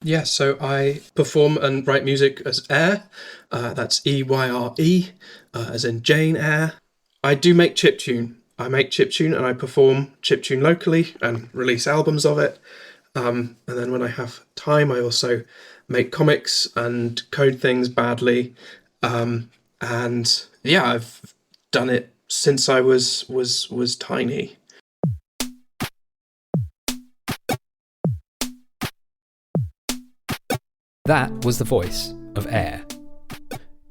Yeah, so I perform and write music as Eyre. That's Eyre, as in Jane Eyre. I do make chiptune. I make chiptune and I perform chiptune locally and release albums of it. And then when I have time, I also make comics and code things badly. And yeah, I've done it since I was tiny. That was the voice of Eyre.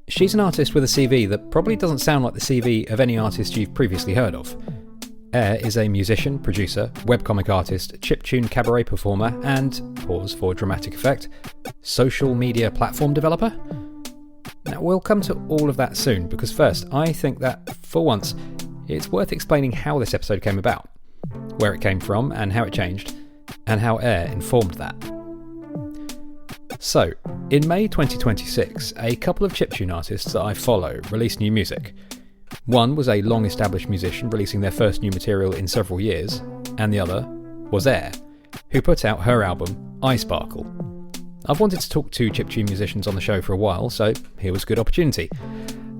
She's an artist with a CV that probably doesn't sound like the CV of any artist you've previously heard of. Eyre is a musician, producer, webcomic artist, chiptune cabaret performer, and, pause for dramatic effect, social media platform developer? Now, we'll come to all of that soon, because first, I think that, for once, it's worth explaining how this episode came about, where it came from and how it changed, and how Eyre informed that. So, in May 2026, a couple of chiptune artists that I follow released new music. One was a long-established musician releasing their first new material in several years, and the other was Eyre, who put out her album, Eyesparkle. I've wanted to talk to chiptune musicians on the show for a while, so here was a good opportunity.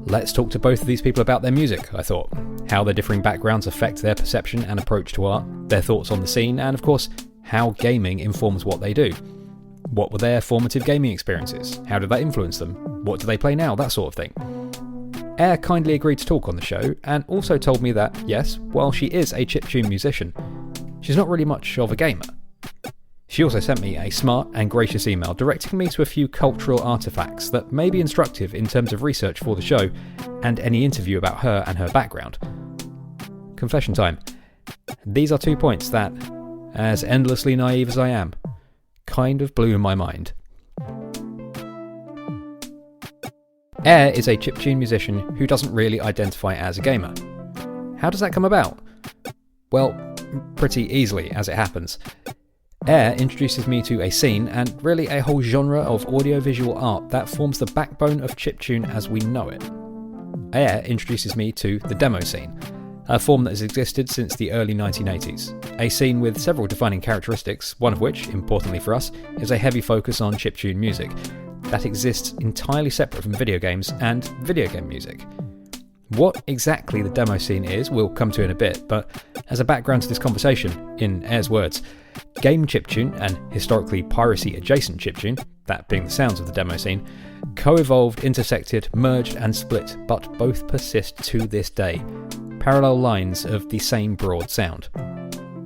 Let's talk to both of these people about their music, I thought, how their differing backgrounds affect their perception and approach to art, their thoughts on the scene, and of course, how gaming informs what they do. What were their formative gaming experiences? How did that influence them? What do they play now? That sort of thing. Eyre kindly agreed to talk on the show, and also told me that, yes, while she is a chiptune musician, she's not really much of a gamer. She also sent me a smart and gracious email directing me to a few cultural artefacts that may be instructive in terms of research for the show, and any interview about her and her background. Confession time. These are 2 points that, as endlessly naive as I am, kind of blew my mind. Eyre is a chiptune musician who doesn't really identify as a gamer. How does that come about? Well, pretty easily as it happens. Eyre introduces me to a scene and really a whole genre of audiovisual art that forms the backbone of chiptune as we know it. Eyre introduces me to the demo scene, a form that has existed since the early 1980s, a scene with several defining characteristics, one of which, importantly for us, is a heavy focus on chiptune music that exists entirely separate from video games and video game music. What exactly the demo scene is, we'll come to in a bit, but as a background to this conversation, in Eyre's words, game chiptune and historically piracy-adjacent chiptune, that being the sounds of the demo scene, co-evolved, intersected, merged and split, but both persist to this day. Parallel lines of the same broad sound.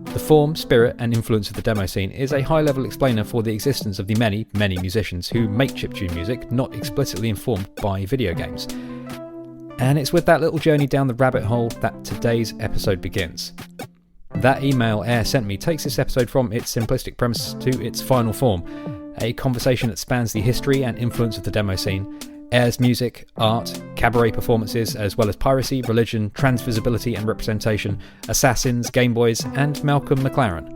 The form, spirit and influence of the demo scene is a high-level explainer for the existence of the many, many musicians who make chiptune music not explicitly informed by video games. And it's with that little journey down the rabbit hole that today's episode begins. That email Eyre sent me takes this episode from its simplistic premise to its final form, a conversation that spans the history and influence of the demo scene, Eyre's music, art, cabaret performances, as well as piracy, religion, transvisibility and representation, assassins, Game Boys, and Malcolm McLaren.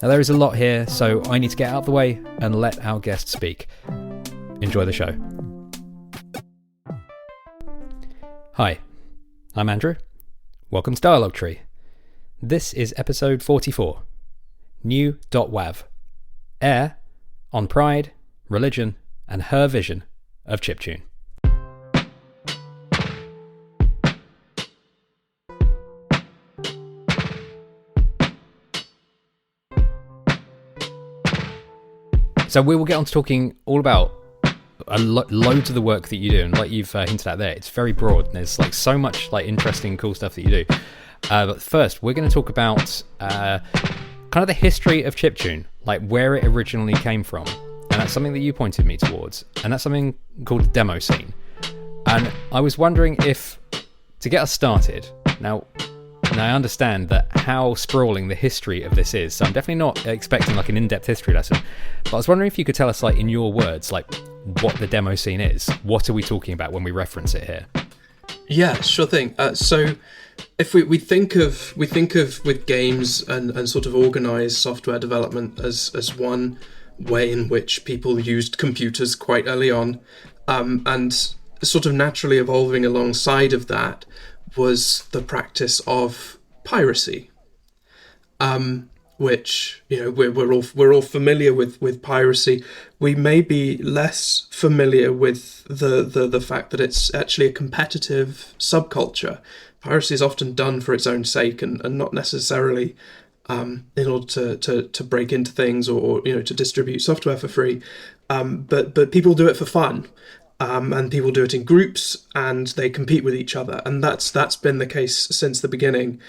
Now there is a lot here, so I need to get out of the way and let our guest speak. Enjoy the show. Hi, I'm Andrew. Welcome to Dialogue Tree. This is episode 44, New.wav. Eyre on pride, religion, and her vision of chiptune. So we will get on to talking all about loads of the work that you do, and like you've hinted at there, it's very broad and there's like so much like interesting cool stuff that you do. But first we're going to talk about kind of the history of chiptune, like where it originally came from. And that's something that you pointed me towards. And that's something called the demo scene. And I was wondering if, to get us started, now I understand that how sprawling the history of this is, so I'm definitely not expecting like an in-depth history lesson, but I was wondering if you could tell us, like in your words, like what the demo scene is. What are we talking about when we reference it here? Yeah, sure thing. So if we think of with games and sort of organized software development as one way in which people used computers quite early on, and sort of naturally evolving alongside of that was the practice of piracy, which, you know, we're all familiar with piracy. We may be less familiar with the fact that it's actually a competitive subculture. Piracy is often done for its own sake, and not necessarily in order to break into things, or you know, to distribute software for free. But people do it for fun. And people do it in groups, and they compete with each other, and that's been the case since the beginning.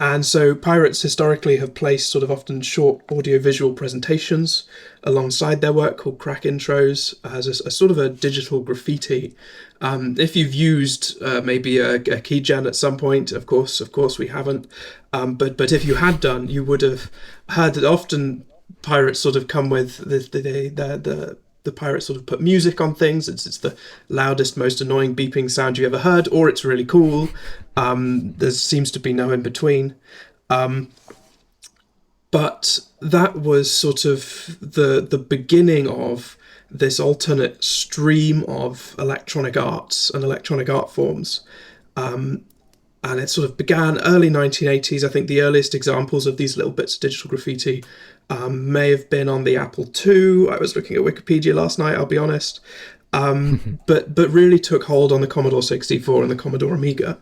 And so pirates historically have placed sort of often short audiovisual presentations alongside their work, called crack intros, as a sort of a digital graffiti. If you've used maybe a keygen at some point, of course we haven't, but if you had done, you would have heard that often pirates sort of come with the pirates sort of put music on things. It's the loudest, most annoying beeping sound you ever heard, or it's really cool. There seems to be no in between. But that was sort of the beginning of this alternate stream of electronic arts and electronic art forms. And it sort of began early 1980s. I think the earliest examples of these little bits of digital graffiti may have been on the Apple II. I was looking at Wikipedia last night, I'll be honest. But really took hold on the Commodore 64 and the Commodore Amiga.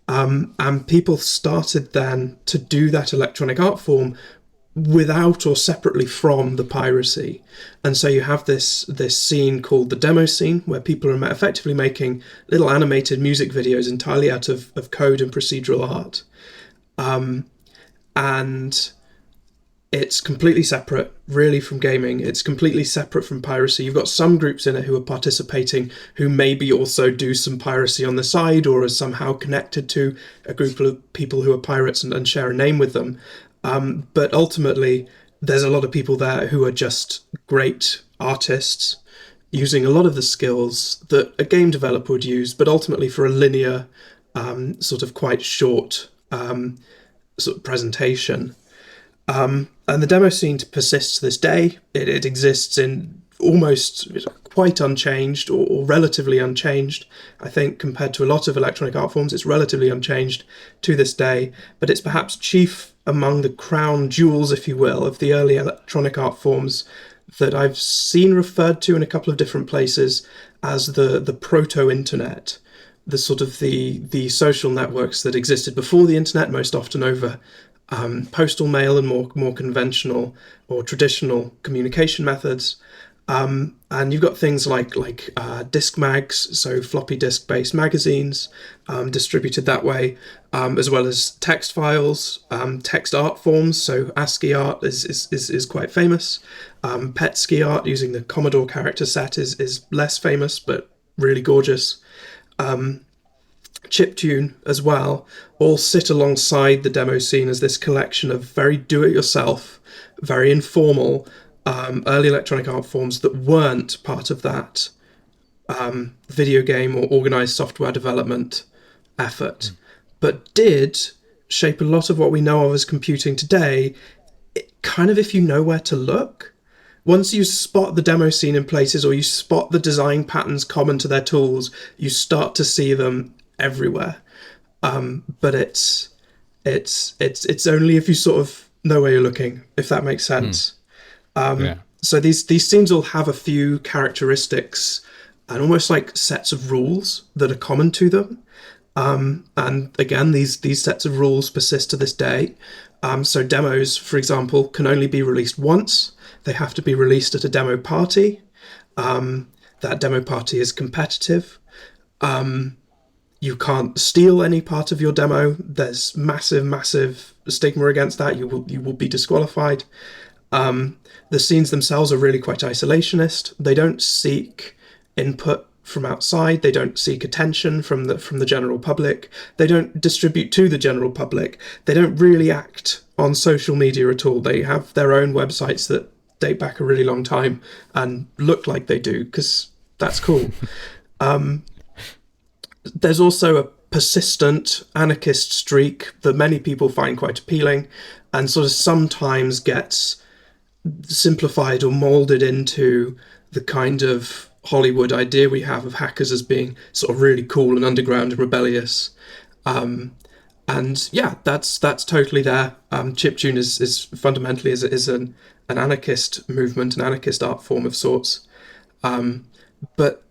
And people started then to do that electronic art form without or separately from the piracy. And so you have this scene called the demo scene, where people are effectively making little animated music videos entirely out of code and procedural art. And it's completely separate, really, from gaming. It's completely separate from piracy. You've got some groups in it who are participating, who maybe also do some piracy on the side, or are somehow connected to a group of people who are pirates and share a name with them. But ultimately, there's a lot of people there who are just great artists, using a lot of the skills that a game developer would use, but ultimately for a linear, sort of quite short sort of presentation. And the demo scene persists to this day. It exists in almost quite unchanged, or relatively unchanged. I think compared to a lot of electronic art forms, it's relatively unchanged to this day. But it's perhaps chief among the crown jewels, if you will, of the early electronic art forms that I've seen referred to in a couple of different places as the proto-internet. The sort of the social networks that existed before the internet, most often over postal mail and more conventional or traditional communication methods. And you've got things like disc mags, so floppy disk based magazines, distributed that way, as well as text files, text art forms. So ASCII art is quite famous. PETSCII art using the Commodore character set is less famous, but really gorgeous. Chiptune as well, all sit alongside the demo scene as this collection of very do-it-yourself, very informal early electronic art forms that weren't part of that video game or organized software development effort, but did shape a lot of what we know of as computing today, kind of if you know where to look. Once you spot the demo scene in places, or you spot the design patterns common to their tools, you start to see them everywhere. But it's only if you sort of know where you're looking, if that makes sense. So these scenes all have a few characteristics and almost like sets of rules that are common to them. And again, these sets of rules persist to this day. So demos, for example, can only be released once. They have to be released at a demo party. That demo party is competitive. You can't steal any part of your demo. There's massive stigma against that. You will be disqualified. The scenes themselves are really quite isolationist. They don't seek input from outside. They don't seek attention from the general public. They don't distribute to the general public. They don't really act on social media at all. They have their own websites that date back a really long time and look like they do, because that's cool. There's also a persistent anarchist streak that many people find quite appealing, and sort of sometimes gets simplified or molded into the kind of Hollywood idea we have of hackers as being sort of really cool and underground and rebellious. And And yeah, that's totally there. Chiptune is fundamentally is an anarchist movement, an anarchist art form of sorts. But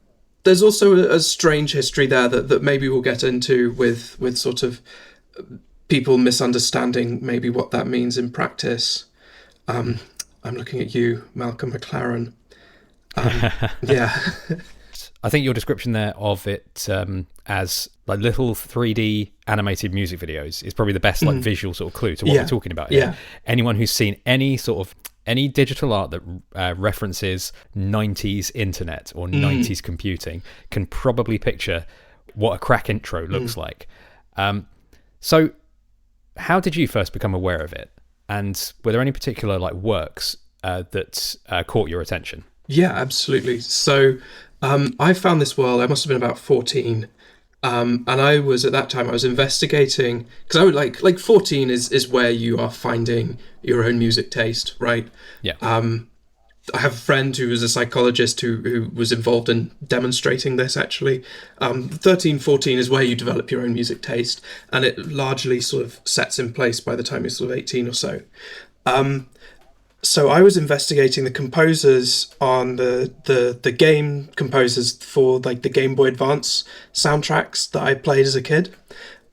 there's also a strange history there that maybe we'll get into with sort of people misunderstanding maybe what that means in practice. I'm looking at you, Malcolm McLaren. Yeah. I think your description there of it as like little 3D animated music videos is probably the best like visual sort of clue to what we're talking about here. Anyone who's seen any digital art that references 90s internet or 90s computing can probably picture what a crack intro looks like. So how did you first become aware of it? And were there any particular like works that caught your attention? Yeah, absolutely. So I found this world, I must have been about 14. And I was, at that time, I was investigating, because I would like 14 is where you are finding your own music taste, right? Yeah. I have a friend who was a psychologist who was involved in demonstrating this, actually. 13, 14 is where you develop your own music taste, and it largely sort of sets in place by the time you're sort of 18 or so. So I was investigating the composers on the game composers for like the Game Boy Advance soundtracks that I played as a kid.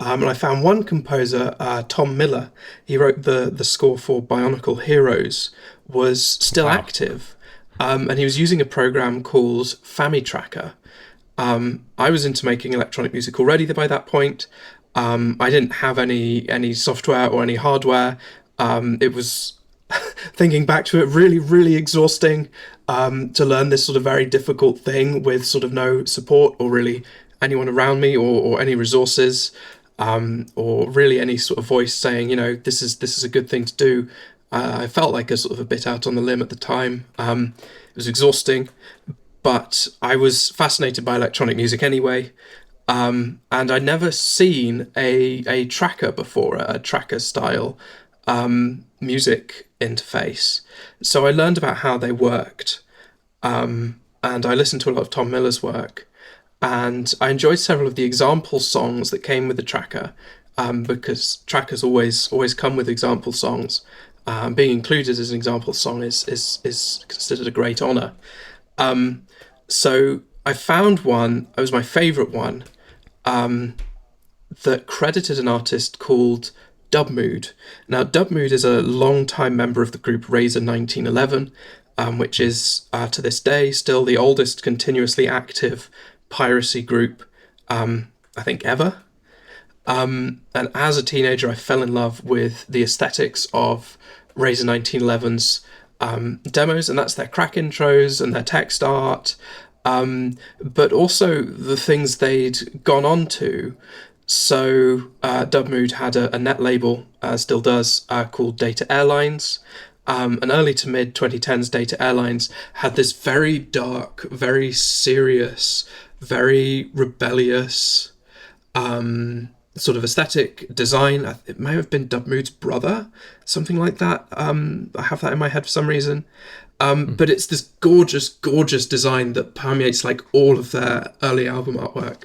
And I found one composer, Tom Miller. He wrote the score for Bionicle Heroes, was still active. And he was using a program called FamiTracker. I was into making electronic music already by that point. I didn't have any software or any hardware. It was, thinking back to it, really, really exhausting to learn this sort of very difficult thing with sort of no support or really anyone around me or any resources or really any sort of voice saying, this is a good thing to do. I felt like a sort of a bit out on the limb at the time. It was exhausting, but I was fascinated by electronic music anyway. And I'd never seen a tracker before, a tracker style music interface. So I learned about how they worked, and I listened to a lot of Tom Miller's work, and I enjoyed several of the example songs that came with the tracker, because trackers always come with example songs. Being included as an example song is considered a great honour. So I found one, it was my favourite one, that credited an artist called Dubmood. Now, Dubmood is a long-time member of the group Razor 1911, which is, to this day, still the oldest continuously active piracy group, I think, ever. And as a teenager, I fell in love with the aesthetics of Razor 1911's demos, and that's their crack intros and their text art, but also the things they'd gone on to. So Dubmood had a net label, still does, called Data Airlines. And early to mid 2010s, Data Airlines had this very dark, very serious, very rebellious sort of aesthetic design. It may have been Dubmood's brother, something like that. I have that in my head for some reason. But it's this gorgeous, gorgeous design that permeates like all of their early album artwork.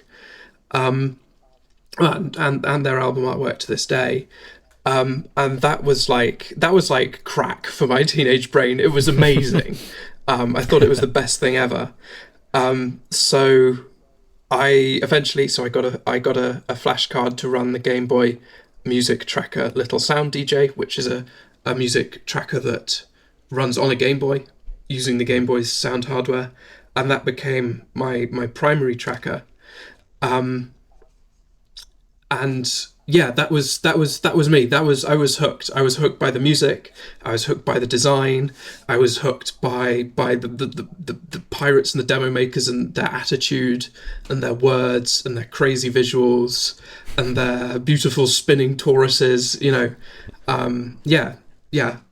And their album artwork to this day, and that was like crack for my teenage brain. It was amazing. I thought it was the best thing ever. So I got a flash card to run the Game Boy music tracker Little Sound DJ, which is a music tracker that runs on a Game Boy using the Game Boy's sound hardware, and that became my primary tracker. And yeah, that was me. I was hooked. I was hooked by the music. I was hooked by the design. I was hooked by the pirates and the demo makers and their attitude and their words and their crazy visuals and their beautiful spinning Tauruses.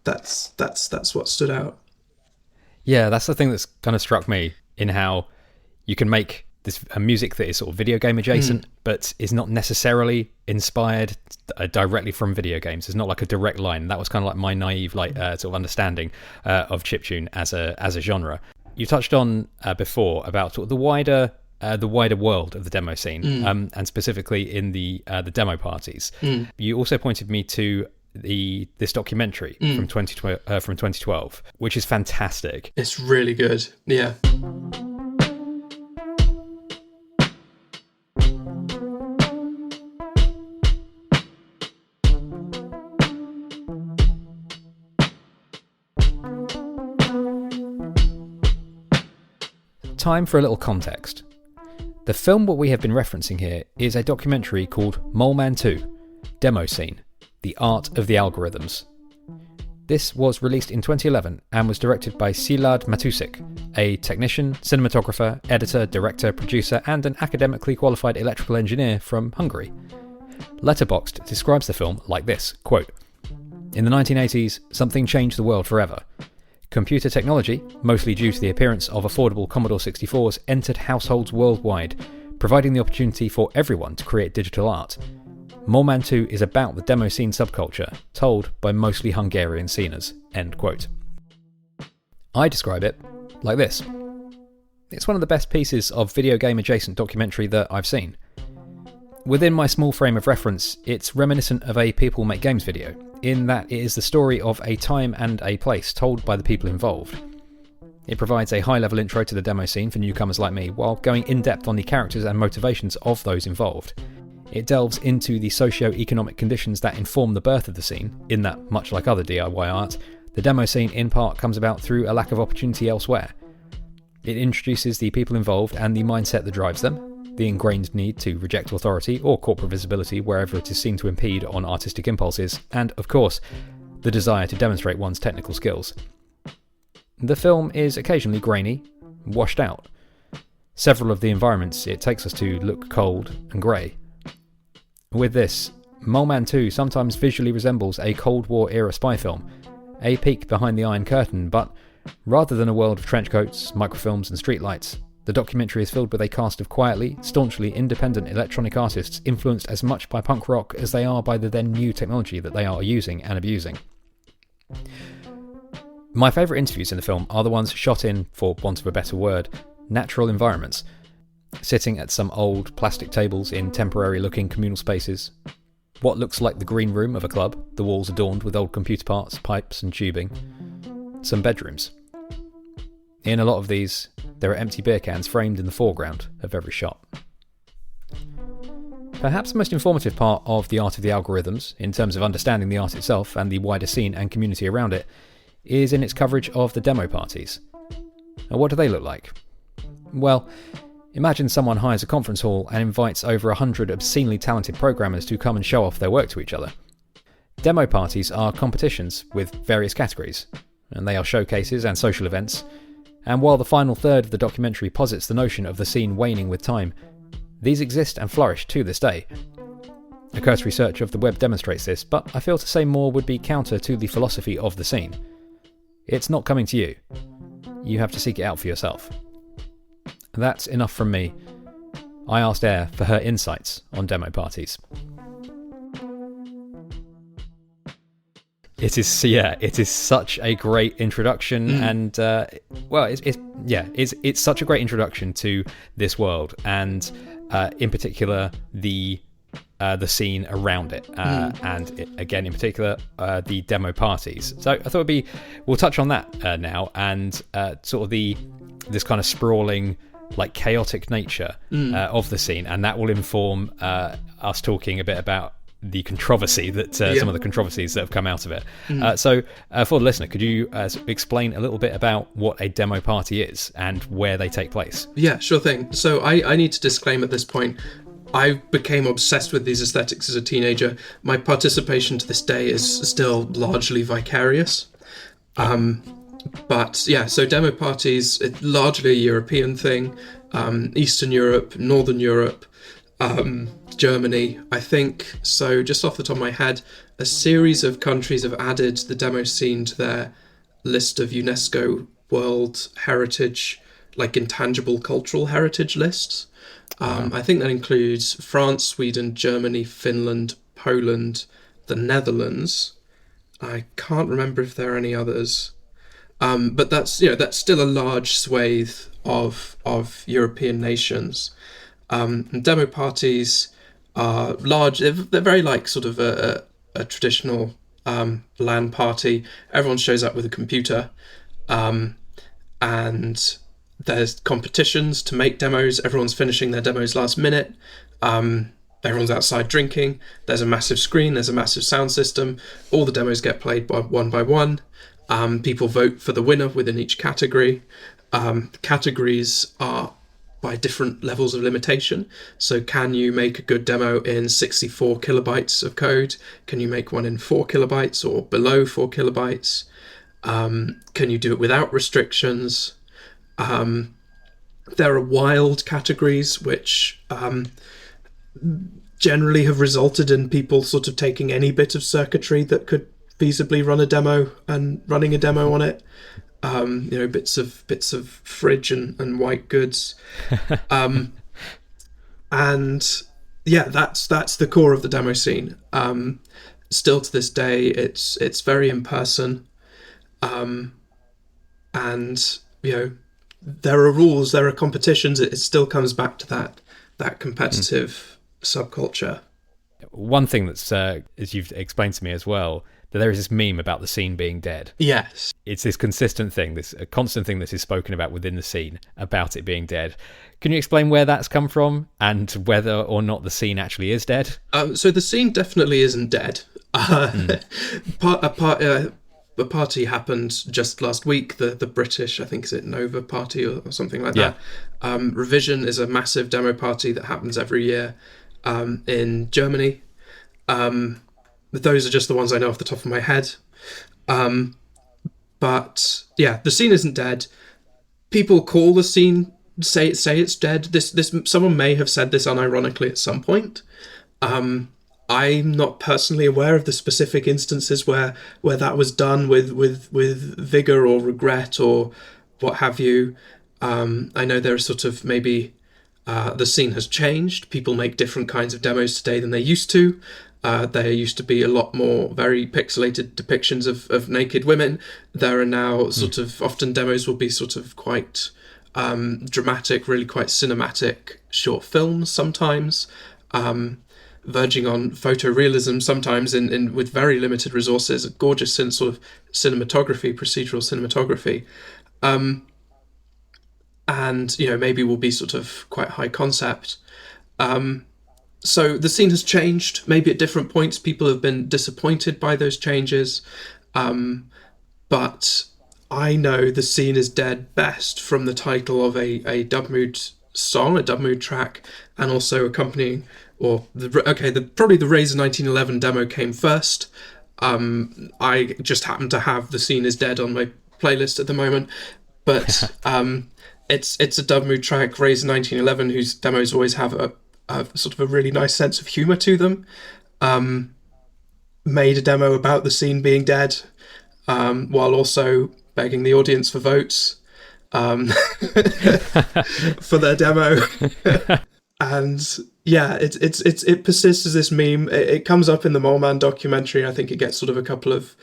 That's what stood out. Yeah, that's the thing that's kind of struck me in how you can make a music that is sort of video game adjacent, but is not necessarily inspired directly from video games. It's not like a direct line. That was kind of like my naive sort of understanding of chiptune as a genre. You touched on before about sort of the wider the wider world of the demo scene, and specifically in the demo parties. You also pointed me to this documentary from 2012, which is fantastic. It's really good. Yeah. Time for a little context. The film what we have been referencing here is a documentary called Mole Man 2, Demo Scene, The Art of the Algorithms. This was released in 2011 and was directed by Szilard Matusik, a technician, cinematographer, editor, director, producer and an academically qualified electrical engineer from Hungary. Letterboxd describes the film like this, quote, "In the 1980s, something changed the world forever. Computer technology, mostly due to the appearance of affordable Commodore 64s, entered households worldwide, providing the opportunity for everyone to create digital art. Mole Man 2 is about the demo scene subculture, told by mostly Hungarian sceners." End quote. I describe it like this. It's one of the best pieces of video game adjacent documentary that I've seen. Within my small frame of reference, it's reminiscent of a People Make Games video, in that it is the story of a time and a place told by the people involved. It provides a high-level intro to the demo scene for newcomers like me, while going in-depth on the characters and motivations of those involved. It delves into the socio-economic conditions that inform the birth of the scene, in that, much like other DIY art, the demo scene in part comes about through a lack of opportunity elsewhere. It introduces the people involved and the mindset that drives them, the ingrained need to reject authority or corporate visibility wherever it is seen to impede on artistic impulses, and, of course, the desire to demonstrate one's technical skills. The film is occasionally grainy, washed out. Several of the environments it takes us to look cold and grey. With this, Mole Man 2 sometimes visually resembles a Cold War era spy film, a peek behind the Iron Curtain, but rather than a world of trenchcoats, microfilms and streetlights, the documentary is filled with a cast of quietly, staunchly independent electronic artists influenced as much by punk rock as they are by the then new technology that they are using and abusing. My favourite interviews in the film are the ones shot in, for want of a better word, natural environments. Sitting at some old plastic tables in temporary-looking communal spaces. What looks like the green room of a club, the walls adorned with old computer parts, pipes and tubing. Some bedrooms. In a lot of these, there are empty beer cans framed in the foreground of every shot. Perhaps the most informative part of the art of the algorithms, in terms of understanding the art itself and the wider scene and community around it, is in its coverage of the demo parties. Now, what do they look like? Well, imagine someone hires a conference hall and invites over 100 obscenely talented programmers to come and show off their work to each other. Demo parties are competitions with various categories, and they are showcases and social events. And while the final third of the documentary posits the notion of the scene waning with time, these exist and flourish to this day. A cursory search of the web demonstrates this, but I feel to say more would be counter to the philosophy of the scene. It's not coming to you. You have to seek it out for yourself. That's enough from me. I asked Eyre for her insights on demo parties. It is such a great introduction, and it's such a great introduction to this world, and in particular the scene around it, and again in particular the demo parties. So I thought we'll touch on that now, and sort of this kind of sprawling, like chaotic nature of the scene, and that will inform us talking a bit about the controversy that some of the controversies that have come out of it. So for the listener, could you explain a little bit about what a demo party is and where they take place? Yeah, sure thing. So I need to disclaim at this point, I became obsessed with these aesthetics as a teenager. My participation to this day is still largely vicarious. But yeah, so demo parties, it's largely a European thing. Eastern Europe, Northern Europe, Germany, I think. So just off the top of my head, a series of countries have added the demo scene to their list of UNESCO World Heritage, like intangible cultural heritage lists. I think that includes France, Sweden, Germany, Finland, Poland, the Netherlands. I can't remember if there are any others. But that's still a large swathe of European nations. And demo parties are large. They're very like sort of a traditional LAN party. Everyone shows up with a computer, and there's competitions to make demos. Everyone's finishing their demos last minute. Everyone's outside drinking. There's a massive screen. There's a massive sound system. All the demos get played by one. People vote for the winner within each category. Categories are by different levels of limitation. So can you make a good demo in 64 kilobytes of code? Can you make one in 4 kilobytes or below 4 kilobytes? Can you do it without restrictions? There are wild categories which generally have resulted in people sort of taking any bit of circuitry that could feasibly run a demo and running a demo on it. Bits of fridge and white goods, and yeah, that's the core of the demo scene. Still to this day, it's very in person, and there are rules, there are competitions. It still comes back to that competitive subculture. One thing that's, as you've explained to me as well, that there is this meme about the scene being dead. Yes. It's this consistent thing, a constant thing that is spoken about within the scene, about it being dead. Can you explain where that's come from and whether or not the scene actually is dead? So the scene definitely isn't dead. A party happened just last week, the British, I think, is it Nova Party or something like that. Revision is a massive demo party that happens every year in Germany. But those are just the ones I know off the top of my head. But yeah, the scene isn't dead. People call the scene, say it's dead. This someone may have said this unironically at some point. I'm not personally aware of the specific instances where that was done with vigor or regret or what have you. I know there are sort of maybe the scene has changed. People make different kinds of demos today than they used to. There used to be a lot more very pixelated depictions of naked women. There are now sort of often demos will be sort of quite dramatic, really quite cinematic short films sometimes, verging on photorealism sometimes in with very limited resources, gorgeous sort of cinematography, procedural cinematography. And maybe will be sort of quite high concept. So the scene has changed. Maybe at different points people have been disappointed by those changes. But I know the scene is dead best from the title of a dub mood song, a dub mood track, and also accompanying, probably the Razor 1911 demo came first. I just happen to have The Scene is Dead on my playlist at the moment. But it's a dub mood track, Razor 1911, whose demos always have a sort of a really nice sense of humour to them. Made a demo about the scene being dead, while also begging the audience for votes for their demo. And yeah, it persists as this meme. It comes up in the Mole Man documentary. I think it gets sort of a couple of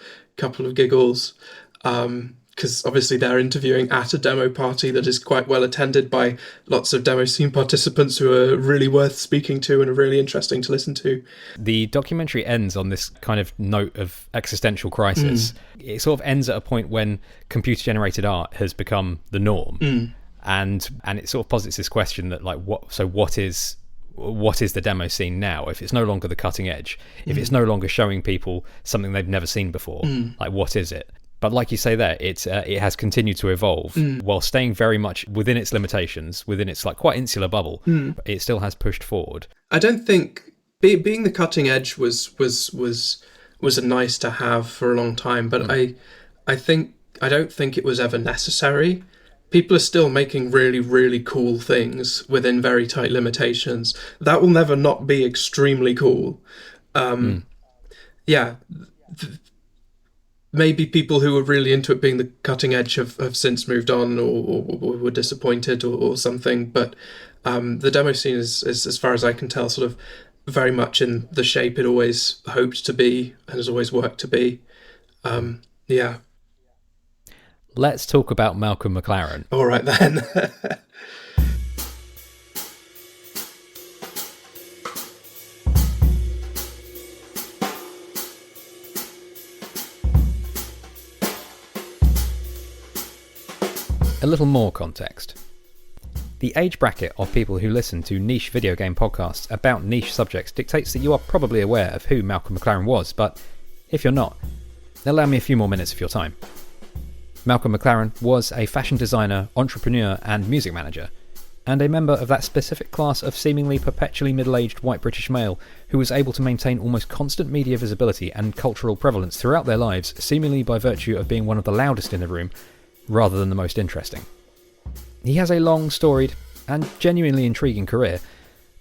giggles. Because obviously they're interviewing at a demo party that is quite well attended by lots of demo scene participants who are really worth speaking to and are really interesting to listen to. The documentary ends on this kind of note of existential crisis. It sort of ends at a point when computer-generated art has become the norm. And it sort of posits this question that, like, what is the demo scene now? If it's no longer the cutting edge, if it's no longer showing people something they've never seen before, like, what is it? But like you say there, it has continued to evolve while staying very much within its limitations, within its like quite insular bubble. But it still has pushed forward. I don't think being the cutting edge was a nice to have for a long time, but I don't think it was ever necessary. People are still making really, really cool things within very tight limitations. That will never not be extremely cool. Yeah. Maybe people who were really into it being the cutting edge have since moved on or were disappointed or something. But the demo scene is, as far as I can tell, sort of very much in the shape it always hoped to be and has always worked to be. Yeah. Let's talk about Malcolm McLaren. All right then. A little more context. The age bracket of people who listen to niche video game podcasts about niche subjects dictates that you are probably aware of who Malcolm McLaren was, but if you're not, allow me a few more minutes of your time. Malcolm McLaren was a fashion designer, entrepreneur and music manager, and a member of that specific class of seemingly perpetually middle-aged white British male who was able to maintain almost constant media visibility and cultural prevalence throughout their lives, seemingly by virtue of being one of the loudest in the room, rather than the most interesting. He has a long, storied, and genuinely intriguing career,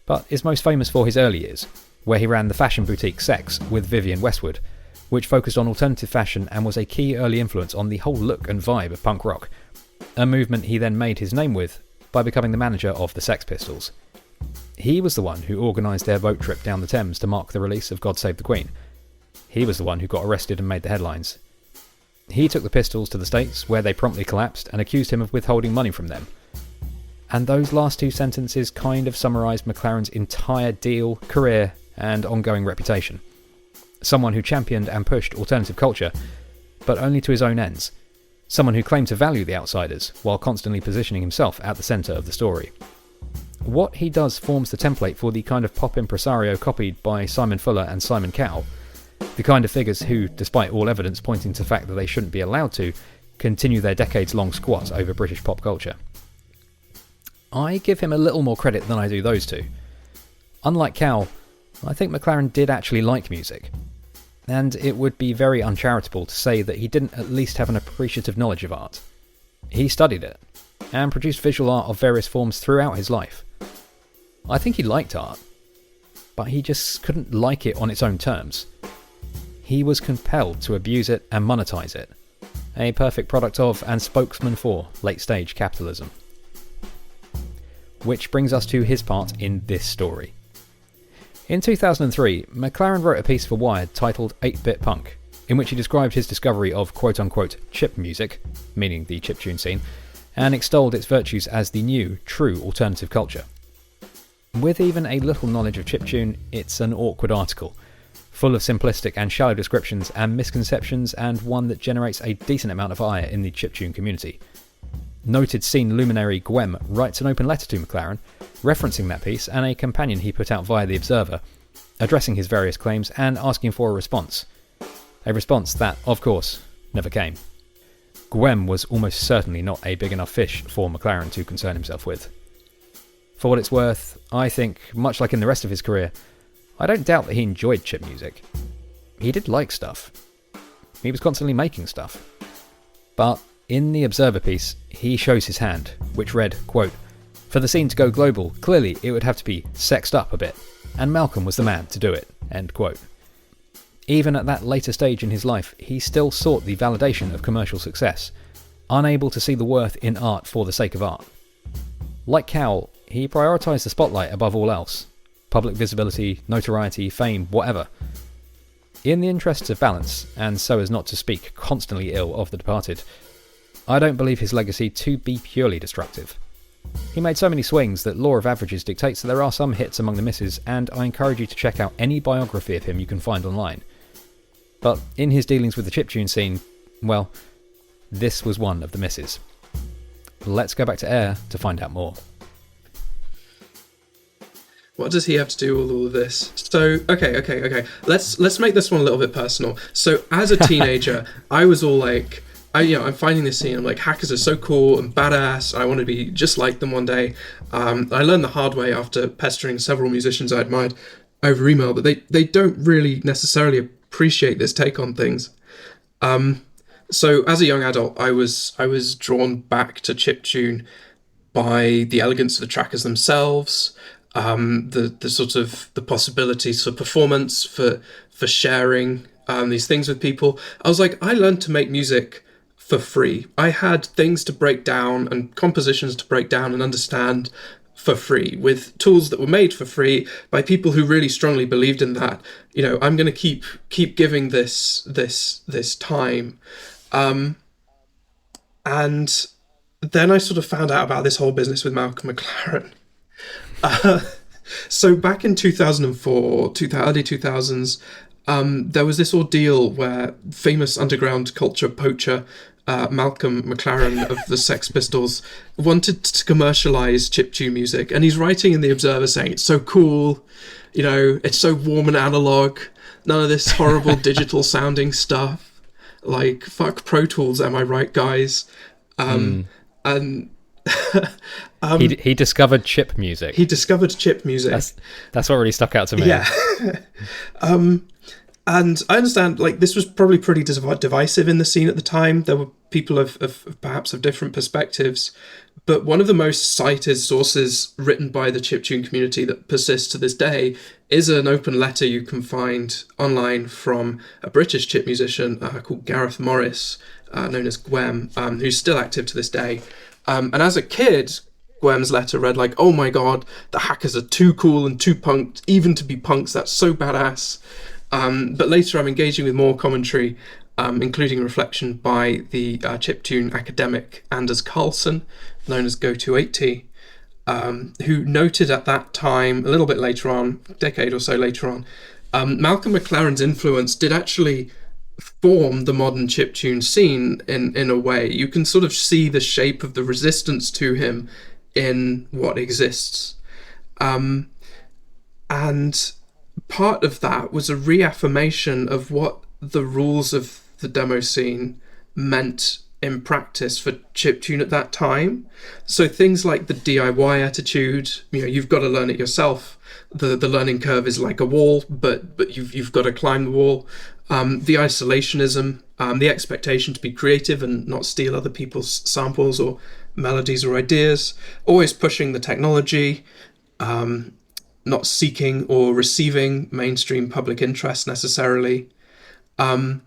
but is most famous for his early years, where he ran the fashion boutique Sex with Vivienne Westwood, which focused on alternative fashion and was a key early influence on the whole look and vibe of punk rock, a movement he then made his name with by becoming the manager of the Sex Pistols. He was the one who organised their boat trip down the Thames to mark the release of God Save the Queen. He was the one who got arrested and made the headlines. He took the Pistols to the States, where they promptly collapsed and accused him of withholding money from them. And those last two sentences kind of summarised McLaren's entire deal, career, and ongoing reputation. Someone who championed and pushed alternative culture, but only to his own ends. Someone who claimed to value the outsiders, while constantly positioning himself at the centre of the story. What he does forms the template for the kind of pop impresario copied by Simon Fuller and Simon Cowell, the kind of figures who, despite all evidence pointing to the fact that they shouldn't be allowed to, continue their decades-long squat over British pop culture. I give him a little more credit than I do those two. Unlike Cowell, I think McLaren did actually like music, and it would be very uncharitable to say that he didn't at least have an appreciative knowledge of art. He studied it, and produced visual art of various forms throughout his life. I think he liked art, but he just couldn't like it on its own terms. He was compelled to abuse it and monetize it, a perfect product of and spokesman for late-stage capitalism. Which brings us to his part in this story. In 2003, McLaren wrote a piece for Wired titled 8-Bit Punk, in which he described his discovery of quote-unquote chip music, meaning the chiptune scene, and extolled its virtues as the new, true alternative culture. With even a little knowledge of chiptune, it's an awkward article, full of simplistic and shallow descriptions and misconceptions, and one that generates a decent amount of ire in the chiptune community. Noted scene luminary Gwem writes an open letter to McLaren, referencing that piece and a companion he put out via The Observer, addressing his various claims and asking for a response. A response that, of course, never came. Gwem was almost certainly not a big enough fish for McLaren to concern himself with. For what it's worth, I think, much like in the rest of his career, I don't doubt that he enjoyed chip music. He did like stuff. He was constantly making stuff. But in the Observer piece, he shows his hand, which read, quote, "For the scene to go global, clearly it would have to be sexed up a bit, and Malcolm was the man to do it," end quote. Even at that later stage in his life, he still sought the validation of commercial success, unable to see the worth in art for the sake of art. Like Cowell, he prioritised the spotlight above all else. Public visibility, notoriety, fame, whatever. In the interests of balance, and so as not to speak constantly ill of the departed, I don't believe his legacy to be purely destructive. He made so many swings that law of averages dictates that there are some hits among the misses, and I encourage you to check out any biography of him you can find online. But in his dealings with the chiptune scene, well, this was one of the misses. Let's go back to Eyre to find out more. What does he have to do with all of this? So, okay. Let's make this one a little bit personal. So, as a teenager, I was all like, I'm finding this scene. I'm like, hackers are so cool and badass. I want to be just like them one day. I learned the hard way after pestering several musicians I admired over email that they don't really necessarily appreciate this take on things. So, as a young adult, I was drawn back to chiptune by the elegance of the trackers themselves. The sort of the possibilities for performance, for sharing these things with people. I was like, I learned to make music for free. I had things to break down and compositions to break down and understand for free with tools that were made for free by people who really strongly believed in that. I'm going to keep giving this time. And then I sort of found out about this whole business with Malcolm McLaren. Uh, so back in 2004, early 2000s, there was this ordeal where famous underground culture poacher Malcolm McLaren of the Sex Pistols wanted to commercialize chiptune music, and he's writing in the Observer saying it's so cool, it's so warm and analog, none of this horrible digital sounding stuff, like fuck Pro Tools, am I right, guys? And he discovered chip music. That's what really stuck out to me. Yeah. And I understand, like, this was probably pretty divisive in the scene at the time. There were people of perhaps of different perspectives. But one of the most cited sources written by the chiptune community that persists to this day is an open letter you can find online from a British chip musician called Gareth Morris, known as Gwem, who's still active to this day. And as a kid, Gwem's letter read like, "Oh my god, the hackers are too cool and too punked, even to be punks, that's so badass." But later I'm engaging with more commentary, including reflection by the chiptune academic Anders Carlson, known as Go280, who noted at that time, a little bit later on, a decade or so later on, Malcolm McLaren's influence did actually form the modern chiptune scene in a way. You can sort of see the shape of the resistance to him in what exists. And part of that was a reaffirmation of what the rules of the demo scene meant in practice for chiptune at that time. So things like the DIY attitude, you've got to learn it yourself. The learning curve is like a wall, but you've got to climb the wall. The isolationism, the expectation to be creative and not steal other people's samples or melodies or ideas, always pushing the technology, not seeking or receiving mainstream public interest necessarily. And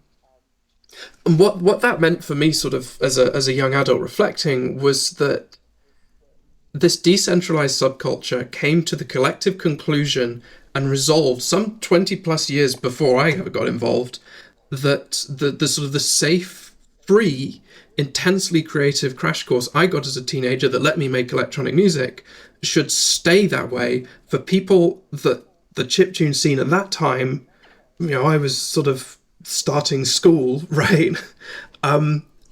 what that meant for me sort of as a young adult reflecting was that this decentralized subculture came to the collective conclusion and resolved some 20 plus years before I ever got involved that the sort of the safe, free, intensely creative crash course I got as a teenager that let me make electronic music should stay that way for people that the chiptune scene at that time, I was sort of starting school, right?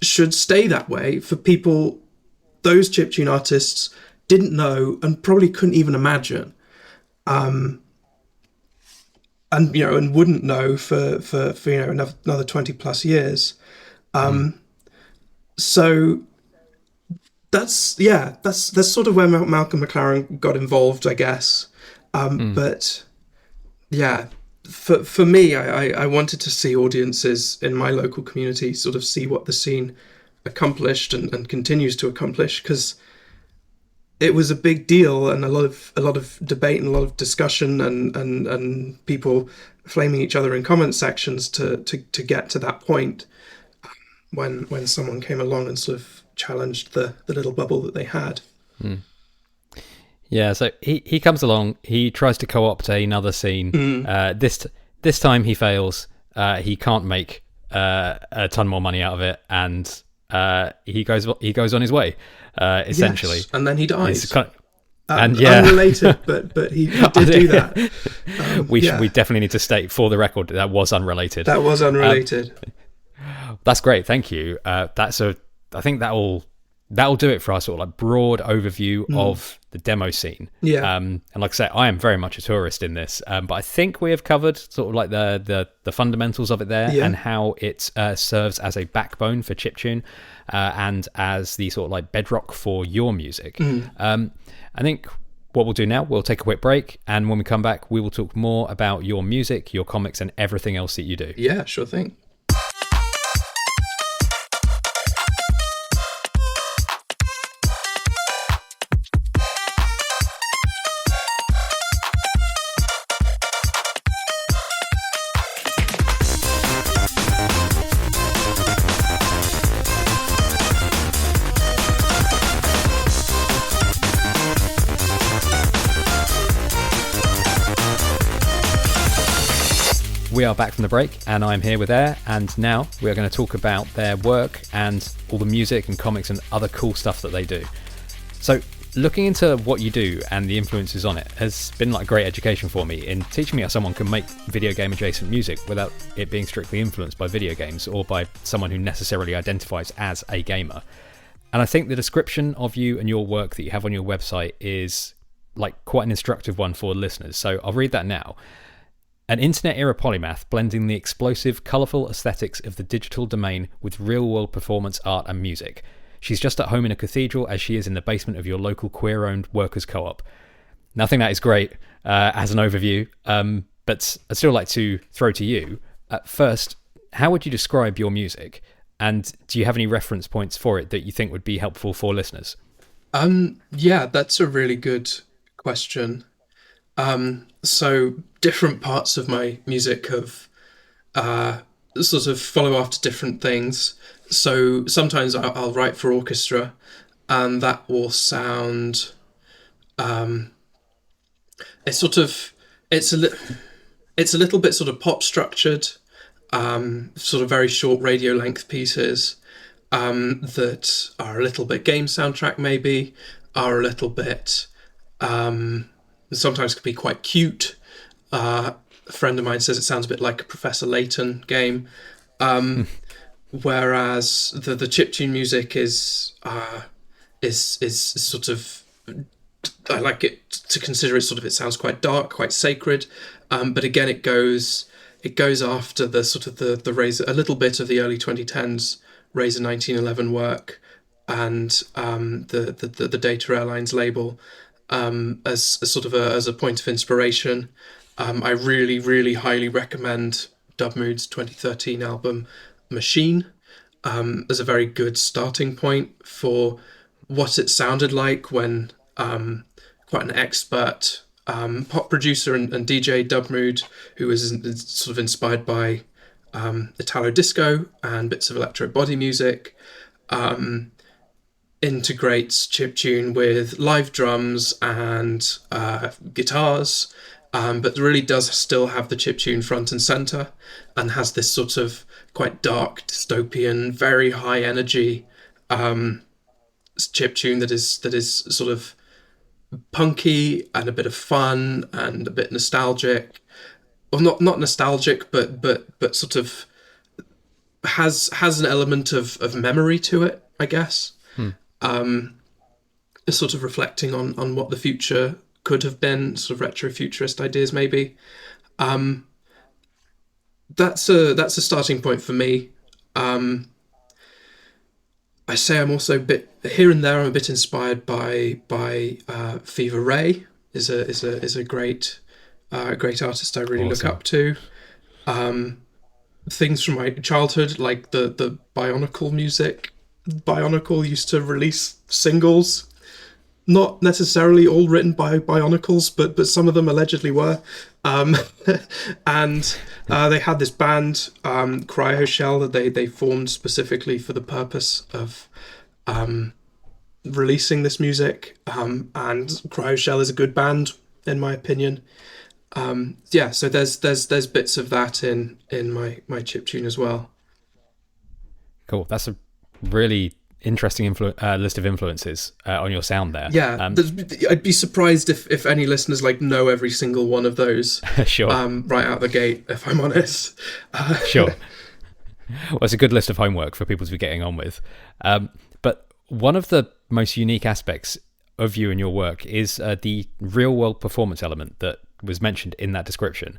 Should stay that way for people those chiptune artists didn't know and probably couldn't even imagine. And wouldn't know for another 20 plus years. So that's sort of where Malcolm McLaren got involved, I guess. But yeah, for me, I wanted to see audiences in my local community sort of see what the scene accomplished and continues to accomplish, because it was a big deal and a lot of debate and a lot of discussion and people flaming each other in comment sections to get to that point when someone came along and sort of challenged the little bubble that they had. Yeah, so he comes along, he tries to co-opt another scene. This time he fails. He can't make a ton more money out of it, and he goes on his way. Essentially, yes, and then he dies. Unrelated, but he did do that. We definitely need to state for the record that was unrelated. That's great, thank you. I think that'll do it for our sort of like broad overview of the demo scene. Yeah. And like I say, I am very much a tourist in this, but I think we have covered sort of like the fundamentals of it there, and how it serves as a backbone for chiptune, and as the sort of like bedrock for your music. I think what we'll do now, we'll take a quick break, and when we come back, we will talk more about your music, your comics, and everything else that you do. Yeah, sure thing. We are back from the break, and I'm here with Eyre, and now we're going to talk about their work and all the music and comics and other cool stuff that they do. So, looking into what you do and the influences on it has been like great education for me in teaching me how someone can make video game adjacent music without it being strictly influenced by video games or by someone who necessarily identifies as a gamer. And I think the description of you and your work that you have on your website is like quite an instructive one for listeners. So I'll read that now. An internet-era polymath blending the explosive, colourful aesthetics of the digital domain with real-world performance art and music. She's just at home in a cathedral as she is in the basement of your local queer-owned workers' co-op. Now, I think that is great as an overview, but I'd still like to throw to you. First, how would you describe your music? And do you have any reference points for it that you think would be helpful for listeners? Yeah, that's a really good question. So different parts of my music have sort of follow after different things. So sometimes I'll write for orchestra, and that will sound. It's a little bit sort of pop structured, sort of very short radio length pieces that are a little bit game soundtrack maybe, are a little bit. Sometimes can be quite cute. A friend of mine says it sounds a bit like a Professor Layton game. Whereas the chiptune music is sort of, I like it to consider it sort of, it sounds quite dark, quite sacred, but again it goes after the sort of the Razor, a little bit of the early 2010s Razor 1911 work and the Data Airlines label as a sort of as a point of inspiration. I really, really highly recommend Dubmood's 2013 album Machine as a very good starting point for what it sounded like when quite an expert pop producer and DJ Dubmood, who was sort of inspired by Italo disco and bits of electro body music, integrates chiptune with live drums and guitars, but really does still have the chiptune front and center, and has this sort of quite dark, dystopian, very high energy chiptune that is sort of punky and a bit of fun and a bit nostalgic. Well, not nostalgic, but sort of has an element of memory to it, I guess. Sort of reflecting on what the future could have been, sort of retro-futurist ideas maybe. That's a starting point for me. I say I'm also a bit here and there. I'm a bit inspired by Fever Ray. Is a great artist I really look up to. Things from my childhood, like the Bionicle music. Bionicle used to release singles, not necessarily all written by Bionicles, but some of them allegedly were. And they had this band, Cryoshell, that they formed specifically for the purpose of releasing this music. And Cryoshell is a good band, in my opinion. So there's bits of that in my chiptune as well. Cool. That's a really interesting list of influences on your sound there. Yeah, I'd be surprised if any listeners know every single one of those. Sure. Right out the gate, if I'm honest. Sure. Well, it's a good list of homework for people to be getting on with. But one of the most unique aspects of you and your work is the real-world performance element that was mentioned in that description.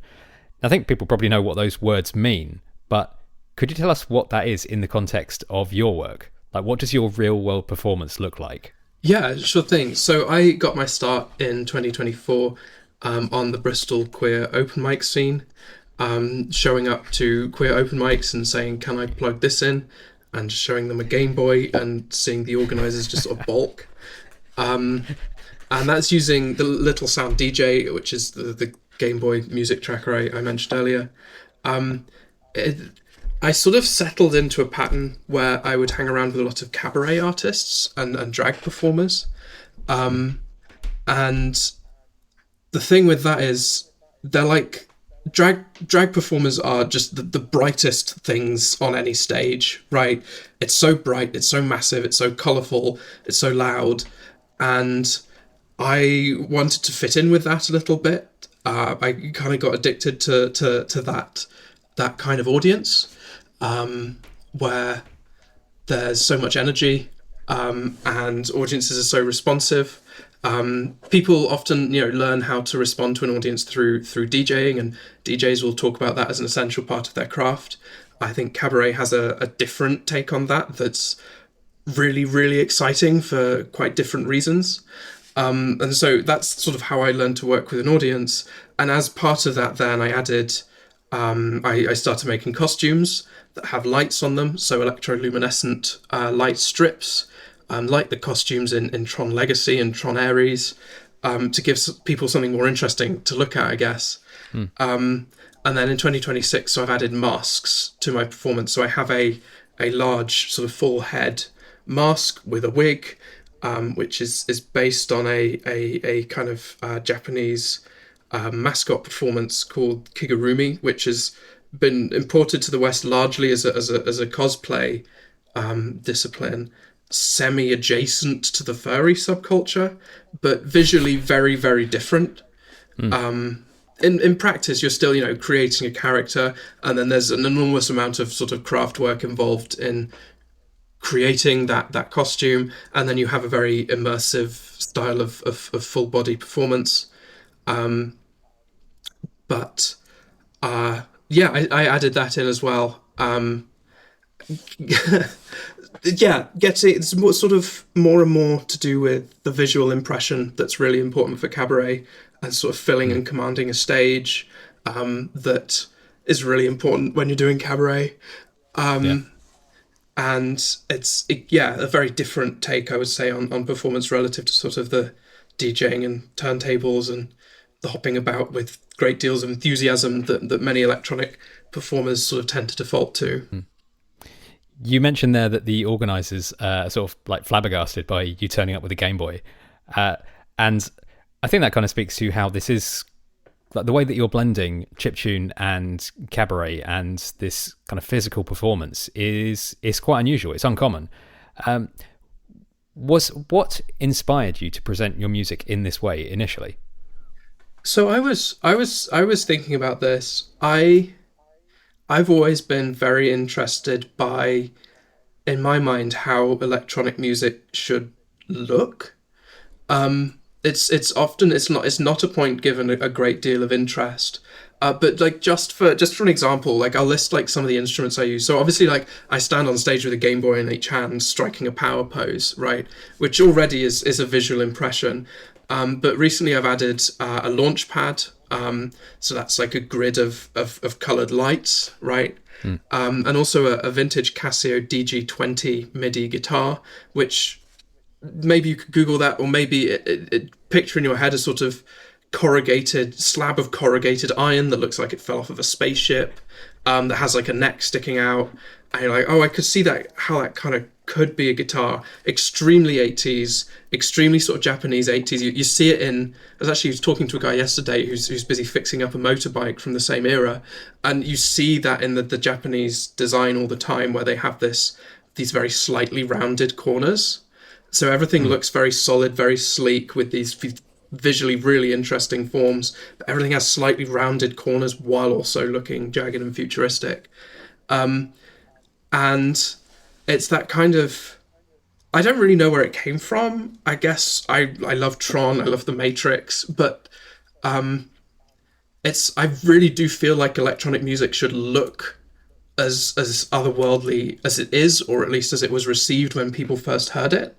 I think people probably know what those words mean, but could you tell us what that is in the context of your work? Like, what does your real-world performance look like? Yeah, sure thing. So I got my start in 2024 on the Bristol queer open mic scene, showing up to queer open mics and saying, can I plug this in? And showing them a Game Boy and seeing the organisers just sort of balk. And that's using the Little Sound DJ, which is the Game Boy music tracker I mentioned earlier. I sort of settled into a pattern where I would hang around with a lot of cabaret artists and drag performers. And the thing with that is they're like drag performers are just the brightest things on any stage, right? It's so bright, it's so massive, it's so colourful, it's so loud, and I wanted to fit in with that a little bit. I kind of got addicted to that kind of audience, where there's so much energy, and audiences are so responsive. People often, learn how to respond to an audience through DJing, and DJs will talk about that as an essential part of their craft. I think cabaret has a different take on that that's really, really exciting for quite different reasons. And so that's sort of how I learned to work with an audience. And as part of that, then I added, I started making costumes that have lights on them, so electroluminescent light strips, like the costumes in Tron Legacy and Tron Ares, to give people something more interesting to look at, I guess. And then in 2026, so I've added masks to my performance. So I have a large sort of full head mask with a wig, which is based on a kind of Japanese mascot performance called Kigurumi, which has been imported to the West largely as a cosplay discipline, semi-adjacent to the furry subculture, but visually very, very different. In practice, you're still, creating a character, and then there's an enormous amount of sort of craft work involved in creating that costume, and then you have a very immersive style of full body performance. But I added that in as well. It's more, sort of more and more to do with the visual impression that's really important for cabaret, and sort of filling and commanding a stage, that is really important when you're doing cabaret. And it's a very different take, I would say, on performance relative to sort of the DJing and turntables and the hopping about with great deals of enthusiasm that many electronic performers sort of tend to default to. You mentioned there that the organisers are sort of like flabbergasted by you turning up with a Game Boy. And I think that kind of speaks to how this is, like the way that you're blending chiptune and cabaret and this kind of physical performance is quite unusual. It's uncommon. What inspired you to present your music in this way initially? So I was thinking about this. I've always been very interested by, in my mind, how electronic music should look. It's often not a point given a great deal of interest. But like just for an example, like I'll list like some of the instruments I use. So obviously, like I stand on stage with a Game Boy in each hand, striking a power pose, right? Which already is a visual impression. But recently I've added a launch pad. So that's like a grid of coloured lights, right? And also a vintage Casio DG20 MIDI guitar, which maybe you could Google that, or maybe picture in your head a sort of slab of corrugated iron that looks like it fell off of a spaceship, that has like a neck sticking out, and you're like, oh, I could see that, how that kind of could be a guitar. Extremely 80s, extremely sort of Japanese 80s. You see it in, I was actually talking to a guy yesterday who's busy fixing up a motorbike from the same era, and you see that in the Japanese design all the time, where they have these very slightly rounded corners. So everything looks very solid, very sleek, with these visually really interesting forms, but everything has slightly rounded corners while also looking jagged and futuristic. And it's that kind of, I don't really know where it came from. I guess I love Tron, I love The Matrix, but I really do feel like electronic music should look as otherworldly as it is, or at least as it was received when people first heard it.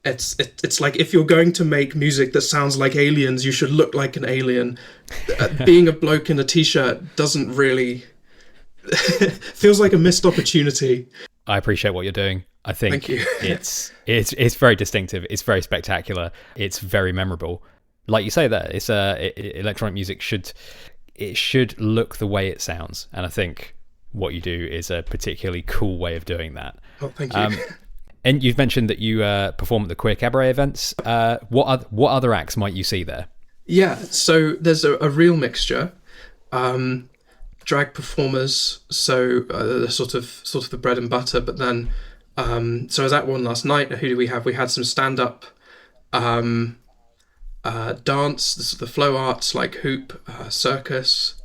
It's like, if you're going to make music that sounds like aliens, you should look like an alien. Being a bloke in a t-shirt doesn't really feels like a missed opportunity. I appreciate what you're doing. I think Thank you. it's very distinctive. It's very spectacular. It's very memorable. Like you say there, it's electronic music should look the way it sounds, and I think what you do is a particularly cool way of doing that. Oh, thank you. And you've mentioned that you perform at the queer cabaret events. What other acts might you see there? Yeah, so there's a real mixture. Drag performers, so sort of the bread and butter. But then, so I was at one last night. Who do we have? We had some stand up, dance, the flow arts like hoop, circus,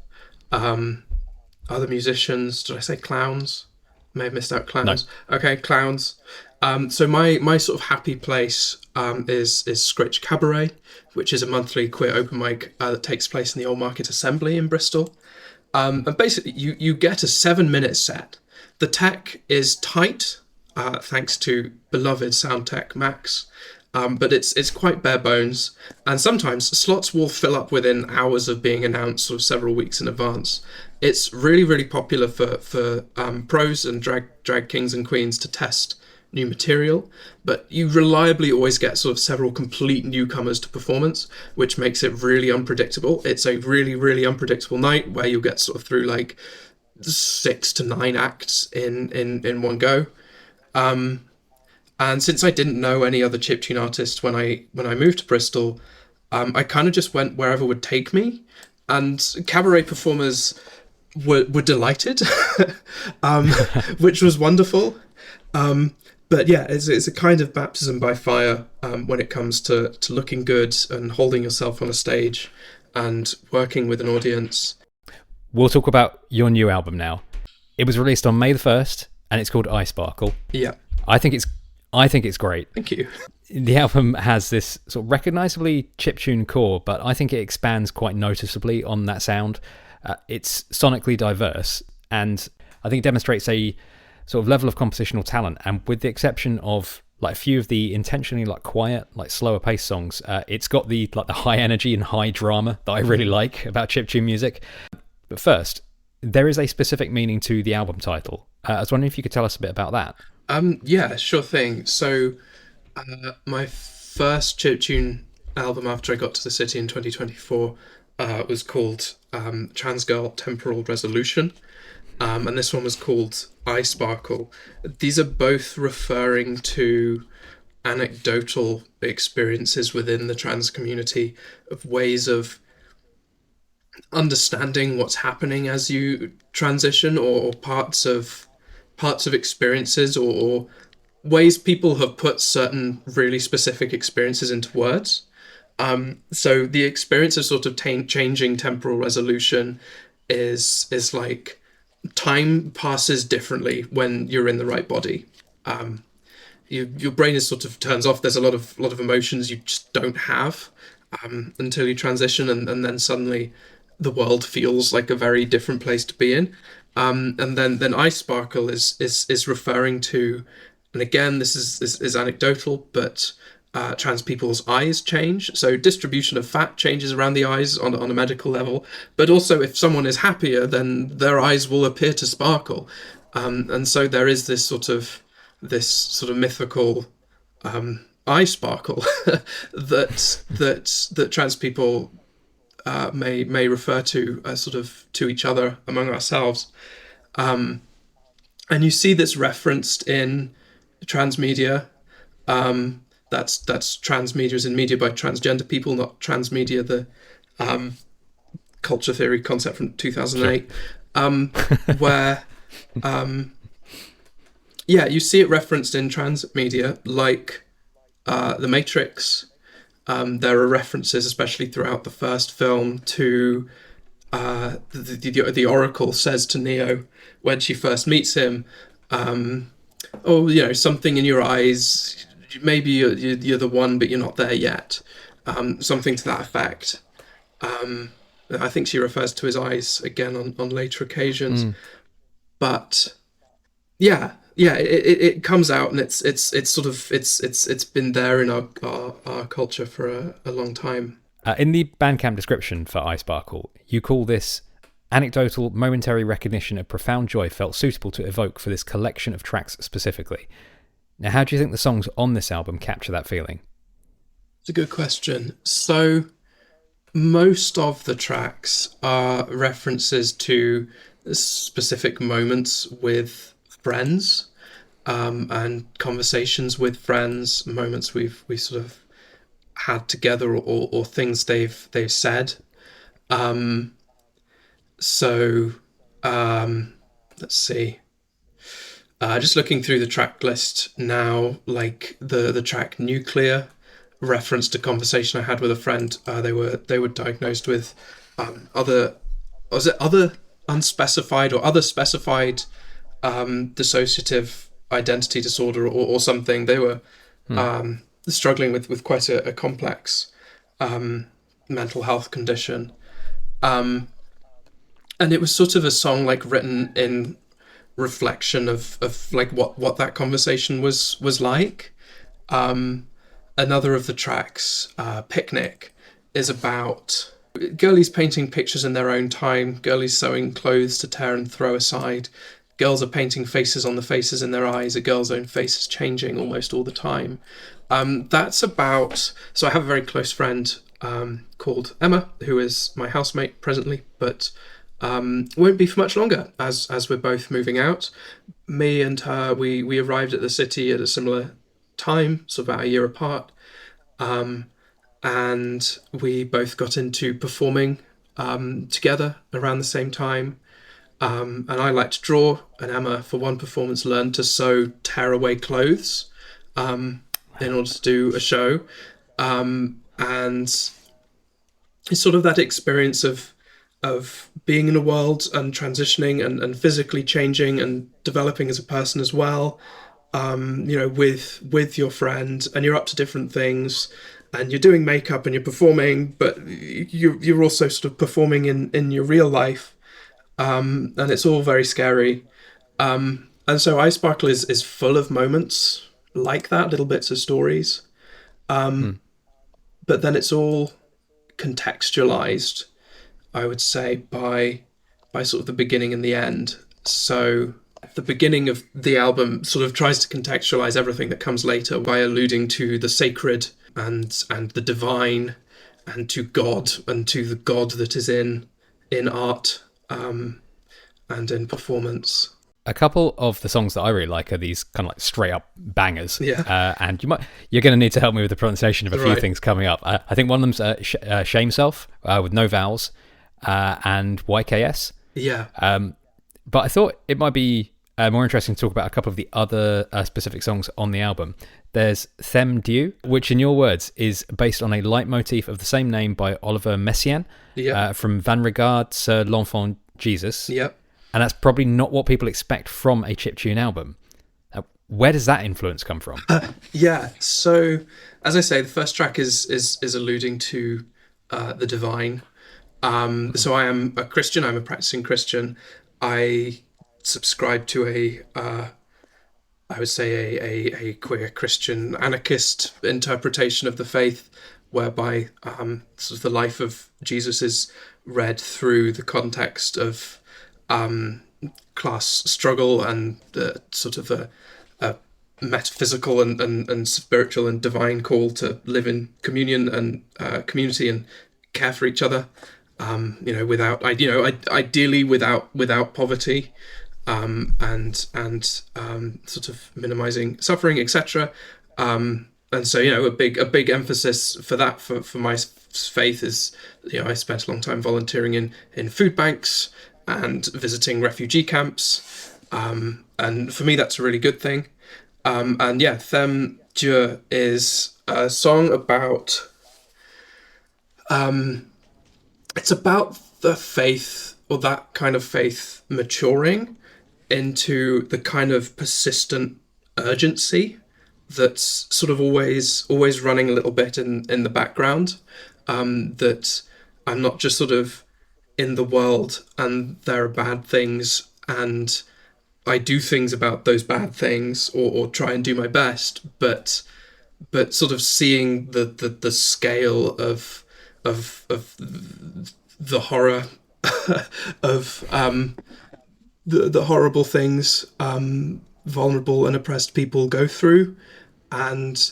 other musicians. Did I say clowns? May have missed out No. clowns. Okay, clowns. So my sort of happy place is Scritch Cabaret, which is a monthly queer open mic that takes place in the Old Market Assembly in Bristol. And basically, you get a 7-minute set. The tech is tight, thanks to beloved sound tech Max, but it's quite bare bones. And sometimes slots will fill up within hours of being announced, sort of several weeks in advance. It's really, really popular for pros and drag kings and queens to test new material, but you reliably always get sort of several complete newcomers to performance, which makes it really unpredictable. It's a really, really unpredictable night where you'll get sort of through like 6 to 9 acts in one go. And since I didn't know any other chiptune artists when I moved to Bristol, I kind of just went wherever would take me, and cabaret performers were delighted, which was wonderful. But yeah, it's a kind of baptism by fire when it comes to looking good and holding yourself on a stage and working with an audience. We'll talk about your new album now. It was released on May the 1st, and it's called Eyesparkle. Yeah. I think it's great. Thank you. The album has this sort of recognisably chiptune core, but I think it expands quite noticeably on that sound. It's sonically diverse, and I think it demonstrates a sort of level of compositional talent. And with the exception of like a few of the intentionally like quiet, like slower paced songs, it's got the like the high energy and high drama that I really like about chiptune music. But first, there is a specific meaning to the album title. I was wondering if you could tell us a bit about that. Yeah, sure thing. So my first chiptune album after I got to the city in 2024 was called Trans Girl Temporal Resolution. And this one was called Eyesparkle. These are both referring to anecdotal experiences within the trans community of ways of understanding what's happening as you transition, or parts of experiences, or ways people have put certain really specific experiences into words. So the experience of sort of changing temporal resolution is like time passes differently when you're in the right body. Your brain is sort of turns off. There's a lot of emotions you just don't have until you transition, and then suddenly the world feels like a very different place to be in. And then Eyesparkle is referring to, and again this is anecdotal, but trans people's eyes change. So distribution of fat changes around the eyes on a medical level, but also if someone is happier, then their eyes will appear to sparkle. And so there is this sort of mythical eye sparkle that trans people may refer to as sort of to each other among ourselves. And you see this referenced in trans media. That's trans media as in media by transgender people, not transmedia, the culture theory concept from 2008, where you see it referenced in trans media, like The Matrix. There are references, especially throughout the first film, to the Oracle says to Neo when she first meets him, something in your eyes, maybe you're the one, but you're not there yet. Something to that effect. I think she refers to his eyes again on later occasions. But it comes out, and it's been there in our culture for a long time. In the Bandcamp description for Eyesparkle, you call this anecdotal, momentary recognition of profound joy felt suitable to evoke for this collection of tracks specifically. Now, how do you think the songs on this album capture that feeling? It's a good question. So, most of the tracks are references to specific moments with friends, and conversations with friends, moments we sort of had together, or things they've said. So let's see. Just looking through the track list now, like the track "Nuclear" referenced a conversation I had with a friend. They were diagnosed with other was it other unspecified or other specified dissociative identity disorder, or something. They were struggling with quite a complex mental health condition. And it was sort of a song like written in reflection of like what that conversation was like. Another of the tracks, Picnic, is about girlies painting pictures in their own time, girlies sewing clothes to tear and throw aside. Girls are painting faces on the faces in their eyes. A girl's own face is changing almost all the time. That's about... So I have a very close friend called Emma, who is my housemate presently, but won't be for much longer as we're both moving out. Me and her, we arrived at the city at a similar time, so about a year apart. And we both got into performing together around the same time. And I like to draw, and Emma, for one performance, learned to sew tearaway clothes in order to do a show. And it's sort of that experience of being in a world and transitioning and physically changing and developing as a person as well. With your friend, and you're up to different things, and you're doing makeup and you're performing, but you're also sort of performing in your real life. And it's all very scary. And so Eyesparkle is full of moments like that, little bits of stories. But then it's all contextualized, I would say, by sort of the beginning and the end. So the beginning of the album sort of tries to contextualize everything that comes later by alluding to the sacred and the divine, and to God, and to the God that is in art. And in performance. A couple of the songs that I really like are these kind of like straight up bangers. Yeah. And you're going to need to help me with the pronunciation of a few things coming up. I think one of them's Shame Self with no vowels, and YKS. Yeah. But I thought it might be more interesting to talk about a couple of the other specific songs on the album. There's Them Dieu, which in your words is based on a leitmotif of the same name by Oliver Messiaen from Van Regard sur l'Enfant Jesus. Yep. And that's probably not what people expect from a chiptune album. Where does that influence come from? Yeah. So, as I say, the first track is alluding to the divine. So I am a Christian. I'm a practicing Christian. I subscribe to I would say a queer Christian anarchist interpretation of the faith, whereby sort of the life of Jesus is read through the context of class struggle and sort of a metaphysical and spiritual and divine call to live in communion and community and care for each other. Without ideally without poverty, and sort of minimizing suffering, etc. And so a big emphasis for that for my faith is, I spent a long time volunteering in food banks and visiting refugee camps, and for me that's a really good thing. And yeah, Them Dieu is a song about it's about the faith, or that kind of faith, maturing into the kind of persistent urgency that's sort of always running a little bit in the background. That I'm not just sort of in the world and there are bad things and I do things about those bad things, or try and do my best, but sort of seeing the scale of the horror of the horrible things vulnerable and oppressed people go through, and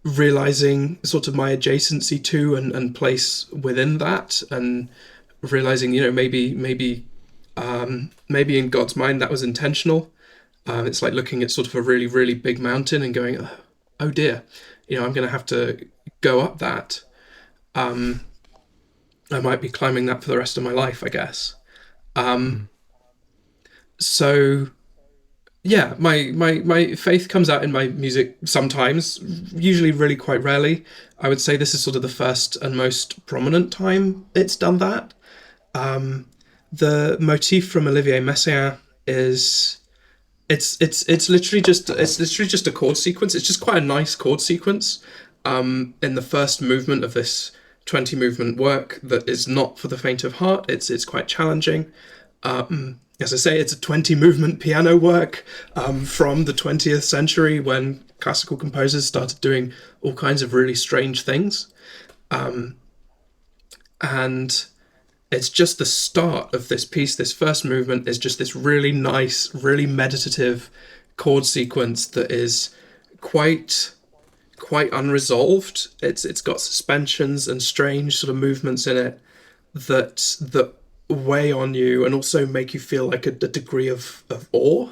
realizing sort of my adjacency to and place within that, and realizing maybe in God's mind that was intentional. It's like looking at sort of a really, really big mountain and going, oh dear, I'm going to have to go up that. I might be climbing that for the rest of my life, I guess. So yeah, my faith comes out in my music sometimes, usually really quite rarely. I would say this is sort of the first and most prominent time it's done that. The motif from Olivier Messiaen is it's literally just a chord sequence. It's just quite a nice chord sequence in the first movement of this 20 movement work that is not for the faint of heart. It's quite challenging. As I say, it's a 20 movement piano work from the 20th century, when classical composers started doing all kinds of really strange things. And it's just the start of this piece. This first movement is just this really nice, really meditative chord sequence that is quite unresolved. It's got suspensions and strange sort of movements in it that weigh on you and also make you feel like a degree of awe.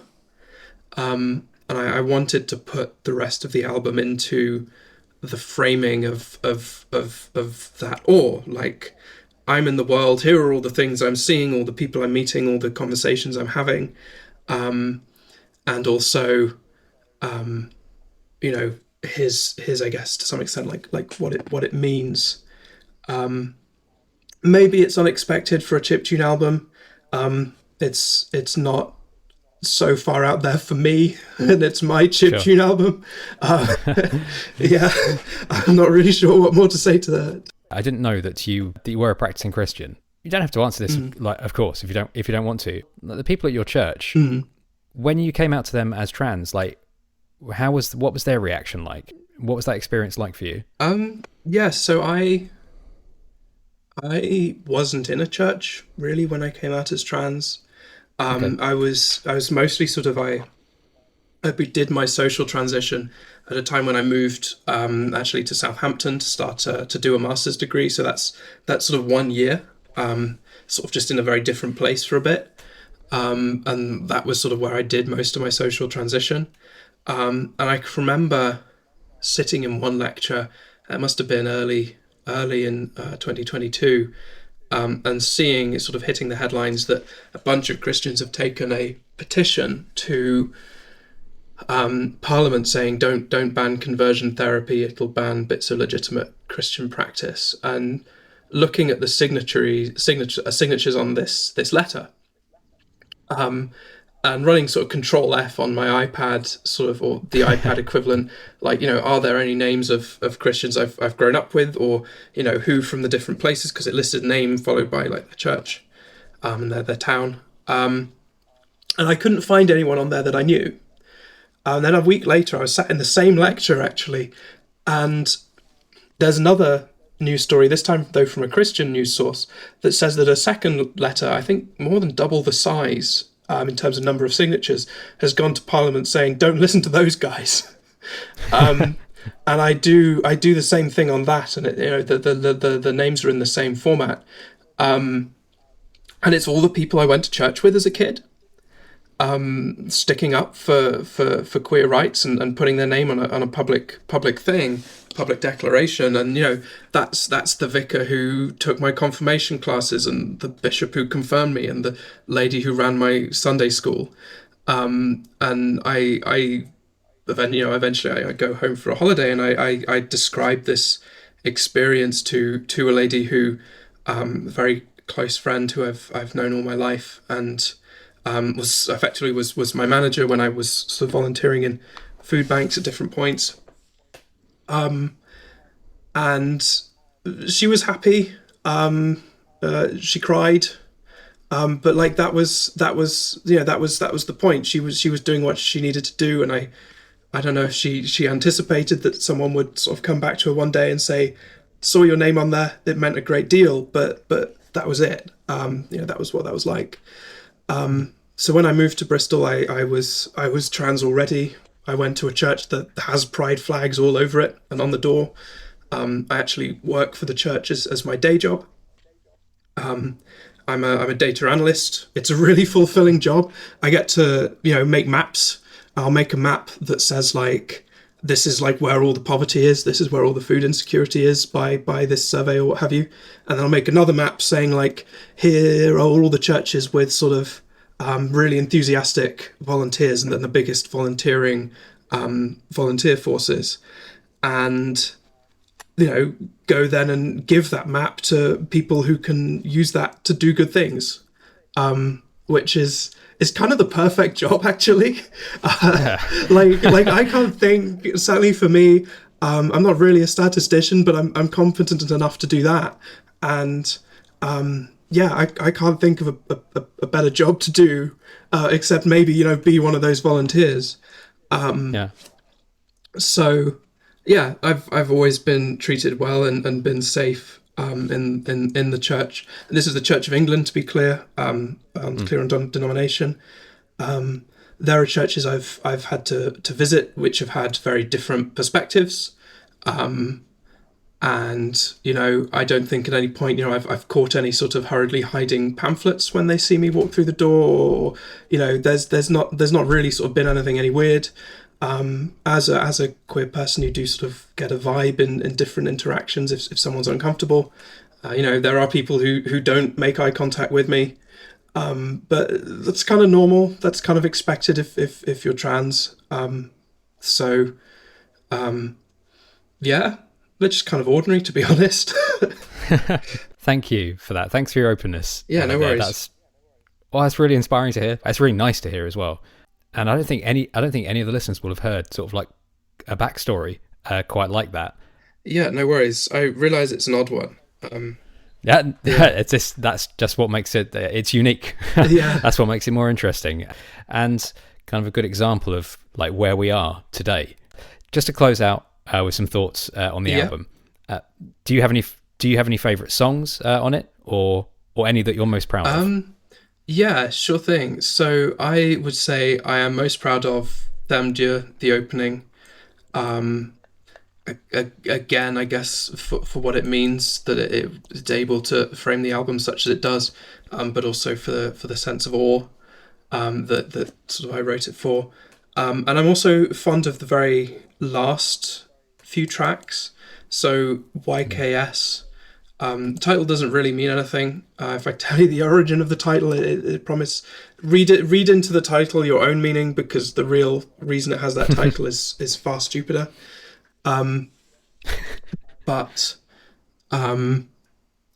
And I wanted to put the rest of the album into the framing of that awe. Like, I'm in the world, here are all the things I'm seeing, all the people I'm meeting, all the conversations I'm having. And also, his I guess to some extent like what it means. Maybe it's unexpected for a chiptune album. It's not so far out there for me, and it's my chiptune album. Yeah, I'm not really sure what more to say to that. I didn't know that you were a practicing Christian. You don't have to answer this, like, of course, if you don't want to. The people at your church, when you came out to them as trans, like, what was their reaction like? What was that experience like for you? Yeah, so I wasn't in a church really when I came out as trans. Okay. I was mostly sort of I did my social transition at a time when I moved actually to Southampton to start to do a master's degree. So that's sort of 1 year, sort of just in a very different place for a bit. And that was sort of where I did most of my social transition. And I can remember sitting in one lecture, it must have been early in 2022, and seeing it sort of hitting the headlines that a bunch of Christians have taken a petition to Parliament saying don't ban conversion therapy, it'll ban bits of legitimate Christian practice. And looking at the signatures on this letter, and running sort of Control F on my iPad, sort of, or the iPad equivalent, like, are there any names of Christians I've grown up with, or, who from the different places, because it listed name followed by like the church, and their town. And I couldn't find anyone on there that I knew. And then a week later, I was sat in the same lecture, actually, and there's another news story, this time though from a Christian news source, that says that a second letter, I think more than double the size, in terms of number of signatures, has gone to Parliament saying, don't listen to those guys. And I do the same thing on that, and the names are in the same format. And it's all the people I went to church with as a kid, sticking up for queer rights and putting their name on a public thing, public declaration. And that's the vicar who took my confirmation classes, and the bishop who confirmed me, and the lady who ran my Sunday school. And eventually I go home for a holiday, and I describe this experience to a lady who, a very close friend who I've known all my life, and was my manager when I was sort of volunteering in food banks at different points. And she was happy. She cried. But like that was the point. She was doing what she needed to do, and I don't know if she anticipated that someone would sort of come back to her one day and say, saw your name on there, it meant a great deal, but that was it. That was what that was like. So when I moved to Bristol, I was trans already. I went to a church that has pride flags all over it and on the door. I actually work for the church as my day job. I'm a data analyst. It's a really fulfilling job. I get to make maps. I'll make a map that says like this is like where all the poverty is, this is where all the food insecurity is by this survey or what have you. And then I'll make another map saying like, here are all the churches with sort of really enthusiastic volunteers and then the biggest volunteering volunteer forces. And, you know, go then and give that map to people who can use that to do good things, which is kind of the perfect job, actually. Like I can't think, certainly for me, I'm not really a statistician, but I'm competent enough to do that. And I can't think of a better job to do, except maybe, you know, be one of those volunteers. So yeah, I've always been treated well and been safe in the church. And this is the Church of England, to be clear, clear on denomination. There are churches I've had to visit which have had very different perspectives. And, you know, I don't think at any point, you know, I've caught any sort of hurriedly hiding pamphlets when they see me walk through the door, or, you know, there's not really sort of been anything any weird. As a queer person, you do sort of get a vibe in different interactions if someone's uncomfortable. You know, there are people who don't make eye contact with me, but that's kind of normal. That's kind of expected if you're trans. Yeah, they're just kind of ordinary, to be honest. Thank you for that. Thanks for your openness. Yeah, no worries. That's really inspiring to hear. It's really nice to hear as well. And I don't think any of the listeners will have heard sort of like a backstory quite like that. Yeah, no worries. I realise it's an odd one. That's just what makes it. It's unique. Yeah, that's what makes it more interesting, and kind of a good example of like where we are today. Just to close out with some thoughts on the album. Do you have any favourite songs on it, or any that you're most proud of? Yeah, sure thing. So I would say I am most proud of Them Dieu, the opening. Again, I guess for what it means that it's able to frame the album such as it does, but also for the sense of awe that sort of I wrote it for. And I'm also fond of the very last few tracks. So YKS. The title doesn't really mean anything. If I tell you the origin of the title, it promise read into the title your own meaning, because the real reason it has that title is far stupider. But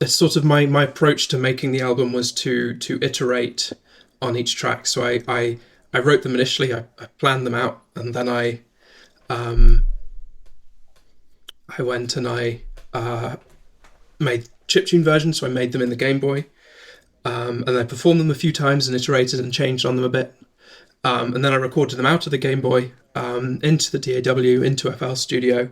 it's sort of my approach to making the album was to iterate on each track. So I wrote them initially, I planned them out, and then I went and I made chiptune versions, so I made them in the Game Boy, and I performed them a few times and iterated and changed on them a bit, and then I recorded them out of the Game Boy into the DAW, into FL Studio,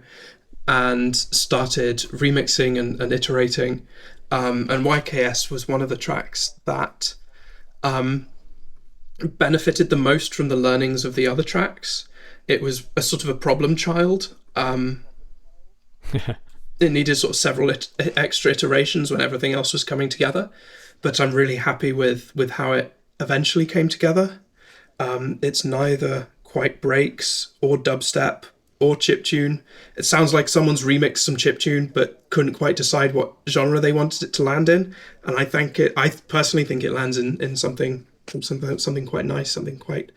and started remixing and iterating, and YKS was one of the tracks that benefited the most from the learnings of the other tracks. It was a sort of a problem child. It needed sort of several extra iterations when everything else was coming together, but I'm really happy with how it eventually came together. It's neither quite breaks or dubstep or chiptune. It sounds like someone's remixed some chiptune but couldn't quite decide what genre they wanted it to land in, and I personally think it lands in something quite nice, something quite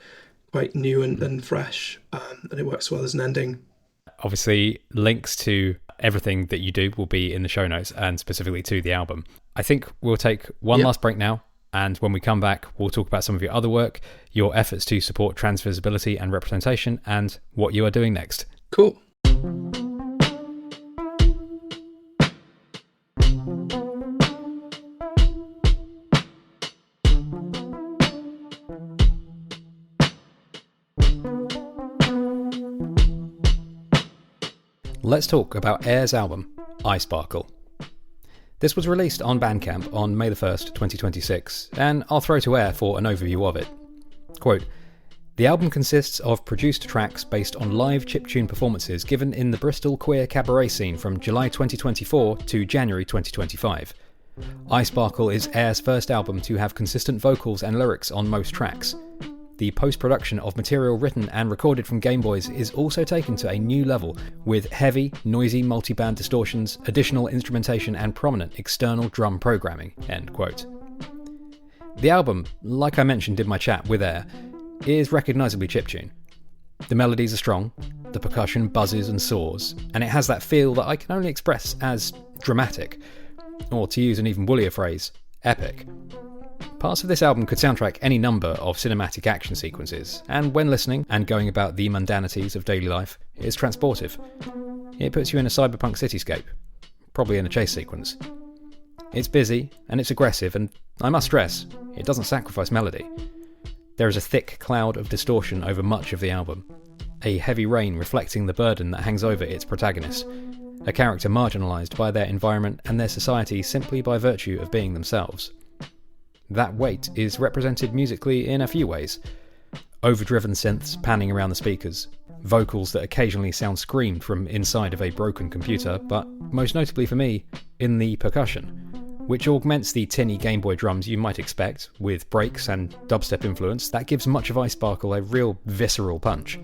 new and fresh, and it works well as an ending. Obviously, links to everything that you do will be in the show notes, and specifically to the album. I think we'll take one last break now, and when we come back, we'll talk about some of your other work, your efforts to support trans visibility and representation, and what you are doing next. Cool. Let's talk about Eyre's album, Eyesparkle. This was released on Bandcamp on May the 1st, 2026, and I'll throw to Eyre for an overview of it. Quote, "The album consists of produced tracks based on live chiptune performances given in the Bristol queer cabaret scene from July 2024 to January 2025. Eyesparkle is Eyre's first album to have consistent vocals and lyrics on most tracks. the post-production of material written and recorded from Game Boys is also taken to a new level, with heavy, noisy multi-band distortions, additional instrumentation and prominent external drum programming." End quote. The album, like I mentioned in my chat with Eyre, is recognisably chiptune. The melodies are strong, the percussion buzzes and soars, and it has that feel that I can only express as dramatic, or to use an even woollier phrase, epic. Parts of this album could soundtrack any number of cinematic action sequences, and when listening and going about the mundanities of daily life, it is transportive. It puts you in a cyberpunk cityscape, probably in a chase sequence. It's busy, and it's aggressive, and I must stress, it doesn't sacrifice melody. There is a thick cloud of distortion over much of the album, a heavy rain reflecting the burden that hangs over its protagonist, a character marginalised by their environment and their society simply by virtue of being themselves. That weight is represented musically in a few ways. Overdriven synths panning around the speakers, vocals that occasionally sound screamed from inside of a broken computer, but most notably for me, in the percussion, which augments the tinny Game Boy drums you might expect, with breaks and dubstep influence that gives much of Eyesparkle a real visceral punch.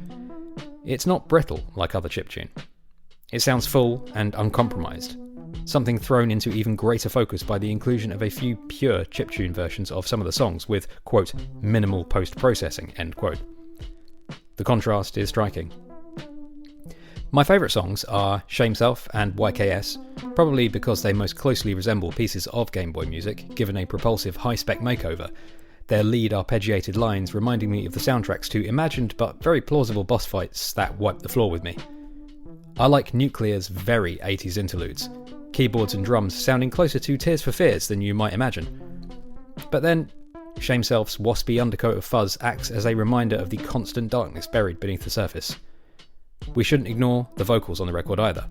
It's not brittle like other chiptune. It sounds full and uncompromised, something thrown into even greater focus by the inclusion of a few pure chiptune versions of some of the songs with, quote, minimal post-processing, end quote. The contrast is striking. My favourite songs are Shame Self and YKS, probably because they most closely resemble pieces of Game Boy music, given a propulsive high-spec makeover, their lead arpeggiated lines reminding me of the soundtracks to imagined but very plausible boss fights that wipe the floor with me. I like Nuclear's very 80s interludes, keyboards and drums sounding closer to Tears for Fears than you might imagine. But then, Shame Self's waspy undercoat of fuzz acts as a reminder of the constant darkness buried beneath the surface. We shouldn't ignore the vocals on the record either.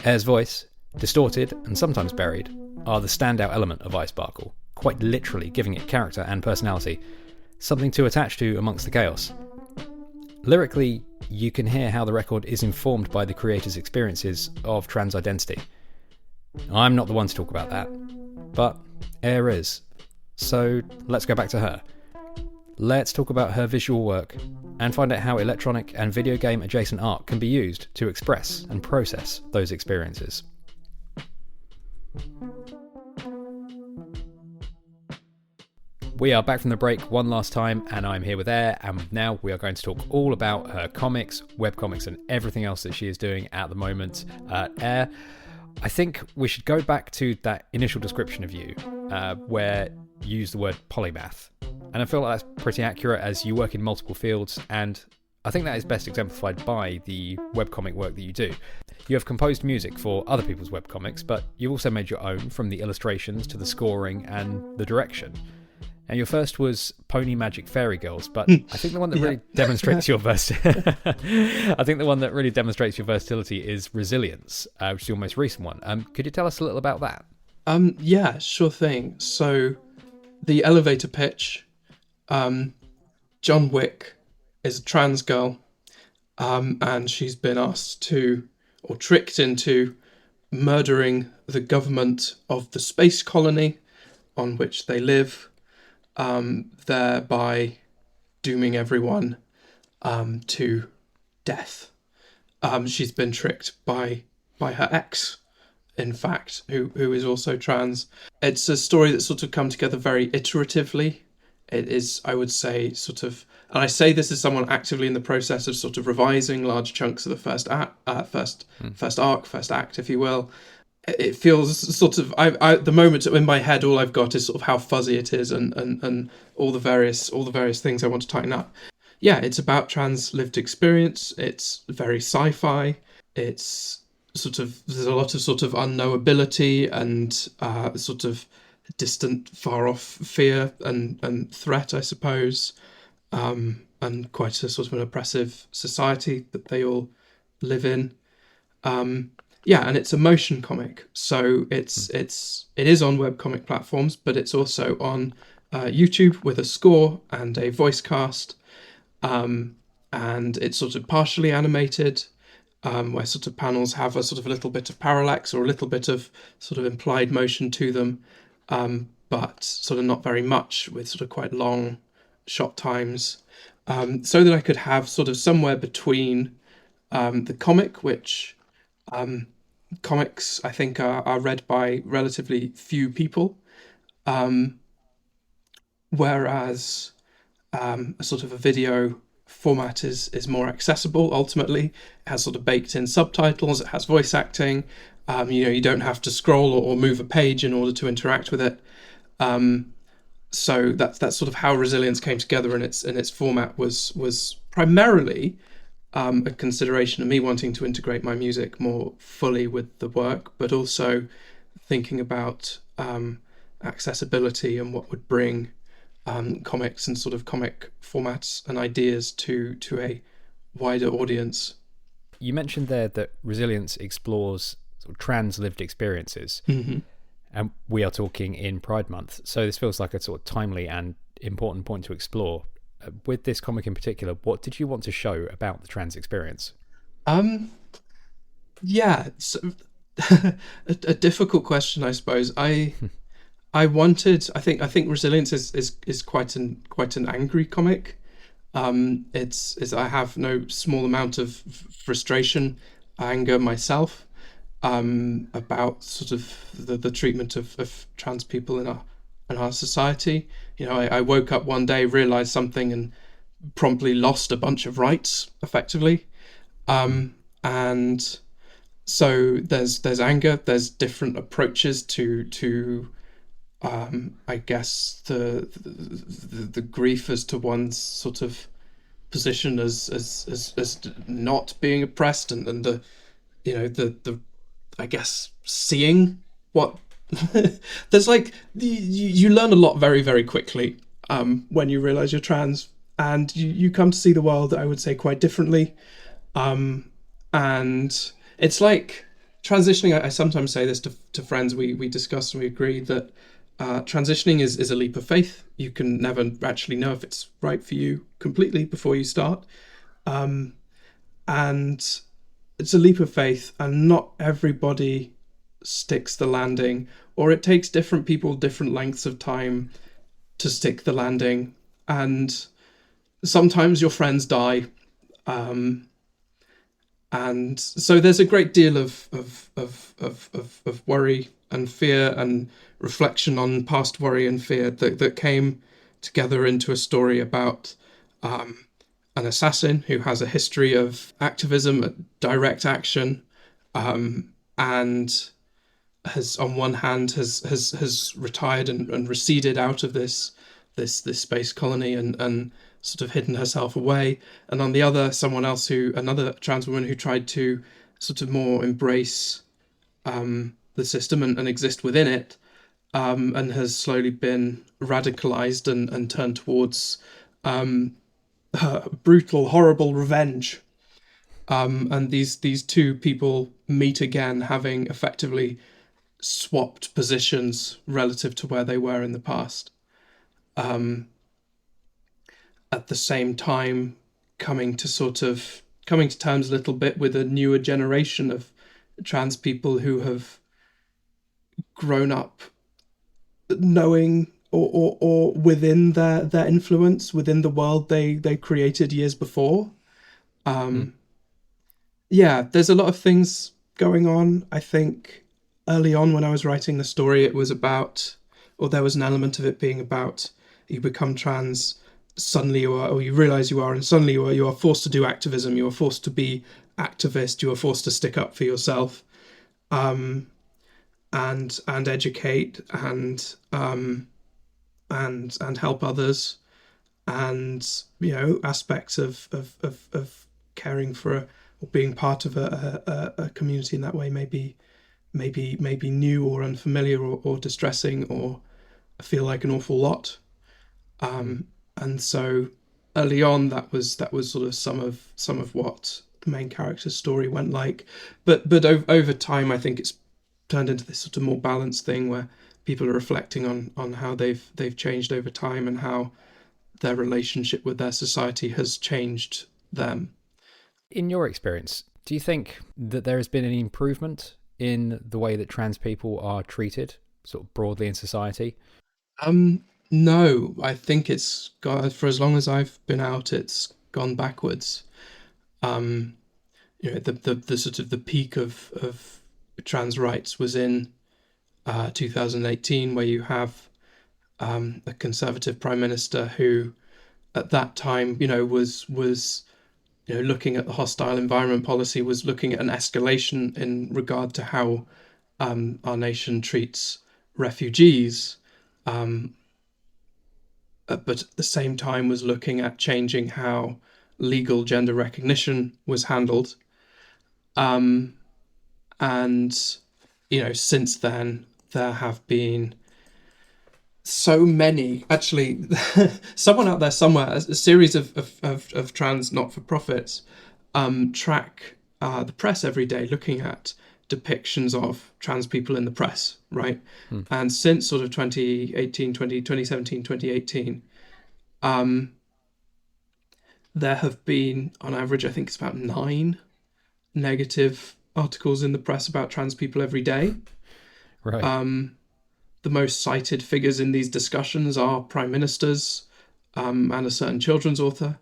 Eyre's voice, distorted and sometimes buried, are the standout element of Eyesparkle, quite literally giving it character and personality, something to attach to amongst the chaos. Lyrically, you can hear how the record is informed by the creator's experiences of trans identity. I'm not the one to talk about that, but Eyre is. So let's go back to her. Let's talk about her visual work and find out how electronic and video game adjacent art can be used to express and process those experiences. We are back from the break one last time, and I'm here with Eyre, and now we are going to talk all about her comics, webcomics, and everything else that she is doing at the moment. Eyre, I think we should go back to that initial description of you, where you use the word polymath. And I feel like that's pretty accurate, as you work in multiple fields, and I think that is best exemplified by the webcomic work that you do. You have composed music for other people's webcomics, but you've also made your own, from the illustrations to the scoring and the direction. And your first was Pony Magic Fairy Girls, but I think the one that really demonstrates your I think the one that really demonstrates your versatility is Resilience, which is your most recent one. Could you tell us a little about that? Yeah, sure thing. So, the elevator pitch, John Wick is a trans girl, and she's been asked to, or tricked into, murdering the government of the space colony on which they live, thereby dooming everyone to death. She's been tricked by her ex, in fact, who is also trans. It's a story that's sort of come together very iteratively. It is, I would say, sort of, and I say this as someone actively in the process of sort of revising large chunks of the first act, if you will. It feels sort of, I at the moment in my head, all I've got is sort of how fuzzy it is and all the various things I want to tighten up. Yeah, it's about trans lived experience. It's very sci-fi. It's sort of, there's a lot of sort of unknowability and sort of distant, far off fear and threat, I suppose, and quite a sort of an oppressive society that they all live in. Yeah, and it's a motion comic, so it is on webcomic platforms, but it's also on YouTube with a score and a voice cast, and it's sort of partially animated, where sort of panels have a sort of a little bit of parallax or a little bit of sort of implied motion to them, but sort of not very much, with sort of quite long shot times. so that I could have sort of somewhere between the comic, which comics I think are read by relatively few people, whereas a sort of a video format is more accessible. Ultimately, it has sort of baked in subtitles. It has voice acting. You don't have to scroll or move a page in order to interact with it. So that's sort of how Resilience came together, and its format was primarily a consideration of me wanting to integrate my music more fully with the work, but also thinking about accessibility and what would bring comics and sort of comic formats and ideas to a wider audience. You mentioned there that Resilience explores sort of trans lived experiences, Mm-hmm. and we are talking in Pride Month, so this feels like a sort of timely and important point to explore. With this comic in particular, what did you want to show about the trans experience? Um, yeah, it's a difficult question, I suppose. I think Resilience is quite an angry comic. It's I have no small amount of frustration, anger myself, about sort of the treatment of trans people in our society. I woke up one day, realized something, and promptly lost a bunch of rights effectively. And so there's anger. There's different approaches to I guess the grief as to one's sort of position as not being oppressed, and the I guess seeing what there's like you learn a lot very very quickly when you realize you're trans, and you come to see the world, I would say, quite differently. And it's like transitioning. I sometimes say this to friends. We discuss and we agree that transitioning is a leap of faith. You can never actually know if it's right for you completely before you start. And it's a leap of faith, and not everybody sticks the landing, or it takes different people different lengths of time to stick the landing. And sometimes your friends die. And so there's a great deal of worry and fear and reflection on past worry and fear that came together into a story about an assassin who has a history of activism, direct action, and has, on one hand, has retired and receded out of this space colony, and sort of hidden herself away, and on the other, another trans woman who tried to sort of more embrace the system and exist within it, and has slowly been radicalized and turned towards brutal, horrible revenge. And these two people meet again, having effectively swapped positions relative to where they were in the past. At the same time, coming to terms a little bit with a newer generation of trans people who have grown up knowing, or within their influence within the world they created years before. Mm. Yeah, there's a lot of things going on. I think early on when I was writing the story, it was about, or there was an element of it being about, you become trans, suddenly you are, or you realize you are, and suddenly you are forced to do activism. You are forced to be activist. You are forced to stick up for yourself, and educate, and help others, and aspects of caring for, or being part of a community in that way, maybe new or unfamiliar, or distressing, or feel like an awful lot. And so early on, that was sort of some of what the main character's story went like. But over time, I think it's turned into this sort of more balanced thing where people are reflecting on how they've changed over time, and how their relationship with their society has changed them. In your experience, do you think that there has been any improvement in the way that trans people are treated, sort of broadly in society? No, I think it's got, for as long as I've been out, it's gone backwards. Um, the sort of the peak of trans rights was in 2018, where you have a conservative prime minister who, at that time, was looking at the hostile environment policy, was looking at an escalation in regard to how our nation treats refugees, um, but at the same time was looking at changing how legal gender recognition was handled. Um, and since then there have been so many. Actually, someone out there somewhere, a series of trans not-for-profits track the press every day, looking at depictions of trans people in the press, right? And since sort of 2018, 2017, 2018, there have been, on average, I think it's about 9 negative articles in the press about trans people every day. Right. The most cited figures in these discussions are prime ministers and a certain children's author.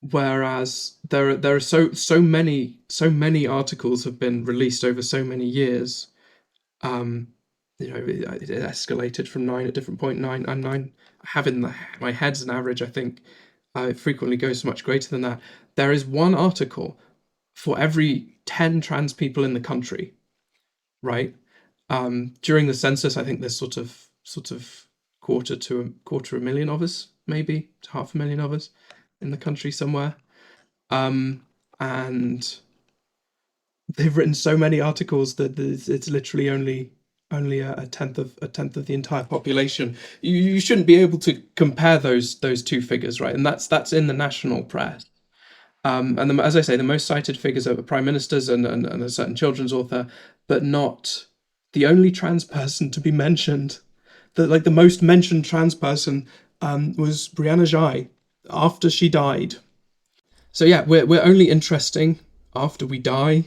Whereas there are so many articles have been released over so many years. It escalated from 9 at different point. Nine. I have in my head's an average. I think it frequently goes much greater than that. There is one article for every 10 trans people in the country, right? During the census, I think there's sort of quarter a million of us, maybe to 500,000 of us in the country somewhere. And they've written so many articles that it's literally only a tenth of the entire population. You shouldn't be able to compare those two figures, right? And that's in the national press. As I say, the most cited figures are prime ministers and a certain children's author, but not the only trans person to be mentioned. The most mentioned trans person was Brianna Ghey after she died. So yeah, we're only interesting after we die,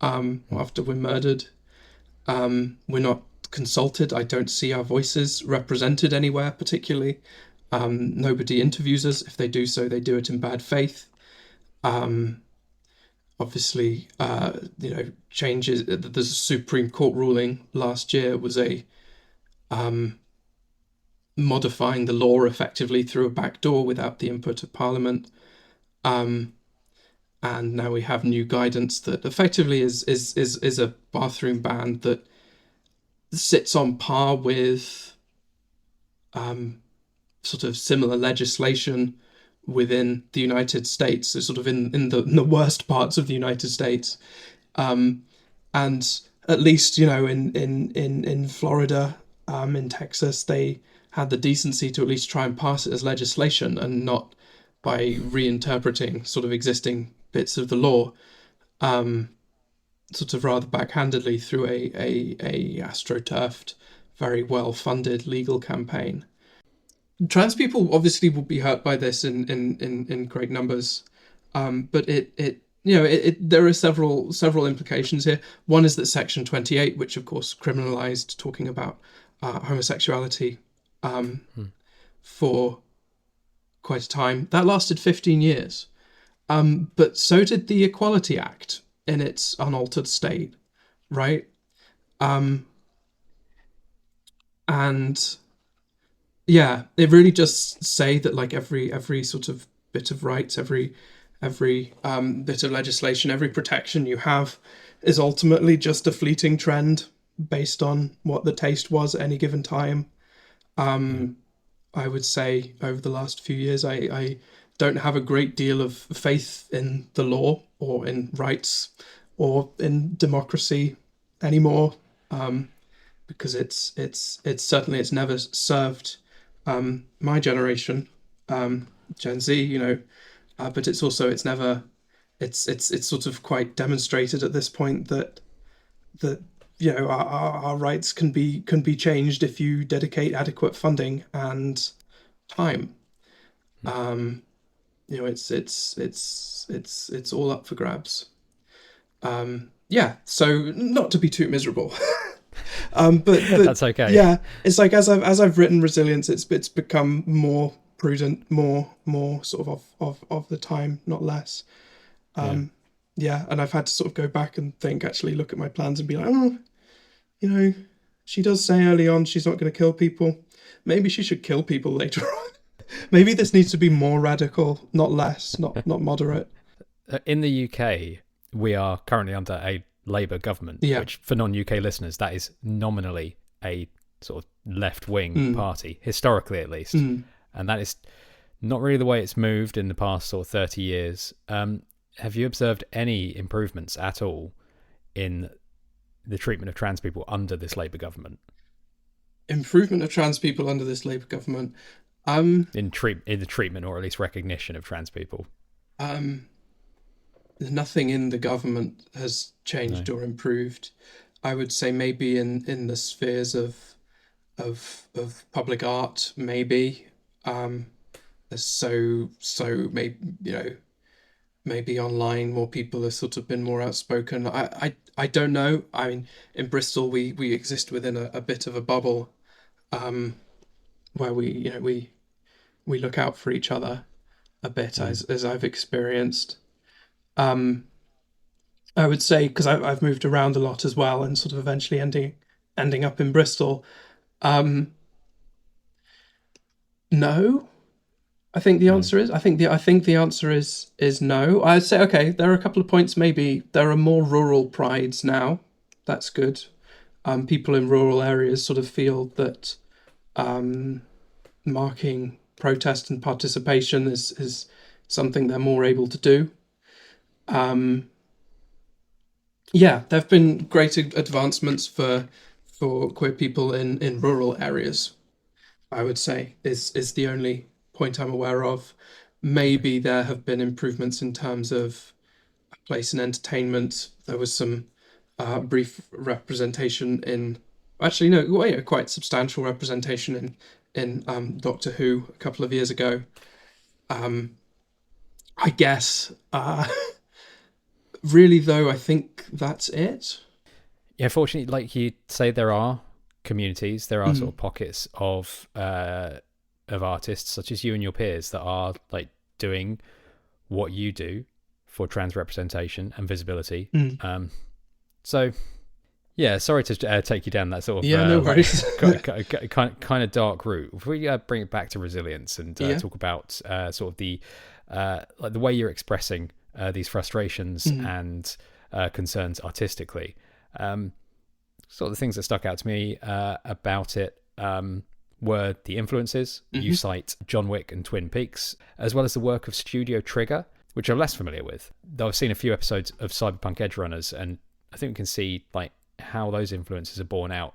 after we're murdered. We're not consulted. I don't see our voices represented anywhere particularly. Nobody interviews us. If they do so, they do it in bad faith. Obviously, changes. There's a Supreme Court ruling last year was a modifying the law effectively through a back door without the input of Parliament. And now we have new guidance that effectively is a bathroom ban that sits on par with sort of similar legislation within the United States, so sort of in the worst parts of the United States. And at least, in Florida, in Texas, they had the decency to at least try and pass it as legislation and not by reinterpreting sort of existing bits of the law, sort of rather backhandedly through a astroturfed, very well-funded legal campaign. Trans people obviously will be hurt by this in great numbers, but there are several implications here. One is that Section 28, which of course criminalised talking about homosexuality for quite a time, that lasted 15 years. But so did the Equality Act in its unaltered state, right? And yeah, they really just say that like every sort of bit of rights, every bit of legislation, every protection you have is ultimately just a fleeting trend based on what the taste was at any given time. I would say over the last few years, I don't have a great deal of faith in the law or in rights or in democracy anymore, because it's certainly it's never served my generation, Gen Z, but it's never it's sort of quite demonstrated at this point that our rights can be changed if you dedicate adequate funding and time. It's all up for grabs. So not to be too miserable. But That's okay. yeah, it's like as I've written Resilience, it's become more prudent, more sort of the time, not less. Yeah. Yeah, and I've had to sort of go back and think, actually look at my plans and be like, oh, you know, she does say early on she's not going to kill people. Maybe she should kill people later on. Maybe this needs to be more radical, not less, not moderate. In the UK, we are currently under a Labour government, Yeah. which for non-UK listeners, that is nominally a sort of left-wing Mm. party, historically at least. Mm. And that is not really the way it's moved in the past sort of 30 years. Have you observed any improvements at all in the treatment of trans people under this Labour government? Improvement of trans people under this Labour government. In the treatment or at least recognition of trans people? Nothing in the government has changed or improved. I would say maybe in the spheres of public art, maybe. So maybe, maybe online more people have sort of been more outspoken. I don't know. I mean, in Bristol we exist within a bit of a bubble, where we look out for each other a bit, as I've experienced. I would say, because I've moved around a lot as well, and sort of eventually ending up in Bristol. No, I think the answer is. I think the answer is no. I'd say, okay, there are a couple of points. Maybe there are more rural prides now. That's good. People in rural areas sort of feel that marking protest and participation is something they're more able to do. Yeah, there have been great advancements for queer people in rural areas. I would say is the only point I'm aware of. Maybe there have been improvements in terms of place and entertainment. There was some brief representation in, actually no, well, yeah, quite substantial representation in Doctor Who a couple of years ago. I guess. Really though, I think that's it. Yeah, fortunately, like you say, there are communities, there are sort of pockets of artists such as you and your peers that are like doing what you do for trans representation and visibility. So yeah, sorry to take you down that sort of no worries. kind of dark route. If we bring it back to resilience and talk about sort of the like the way you're expressing these frustrations and concerns artistically. Sort of the things that stuck out to me about it were the influences. You cite John Wick and Twin Peaks, as well as the work of Studio Trigger, which I'm less familiar with. Though I've seen a few episodes of Cyberpunk Edge Runners, and I think we can see like how those influences are borne out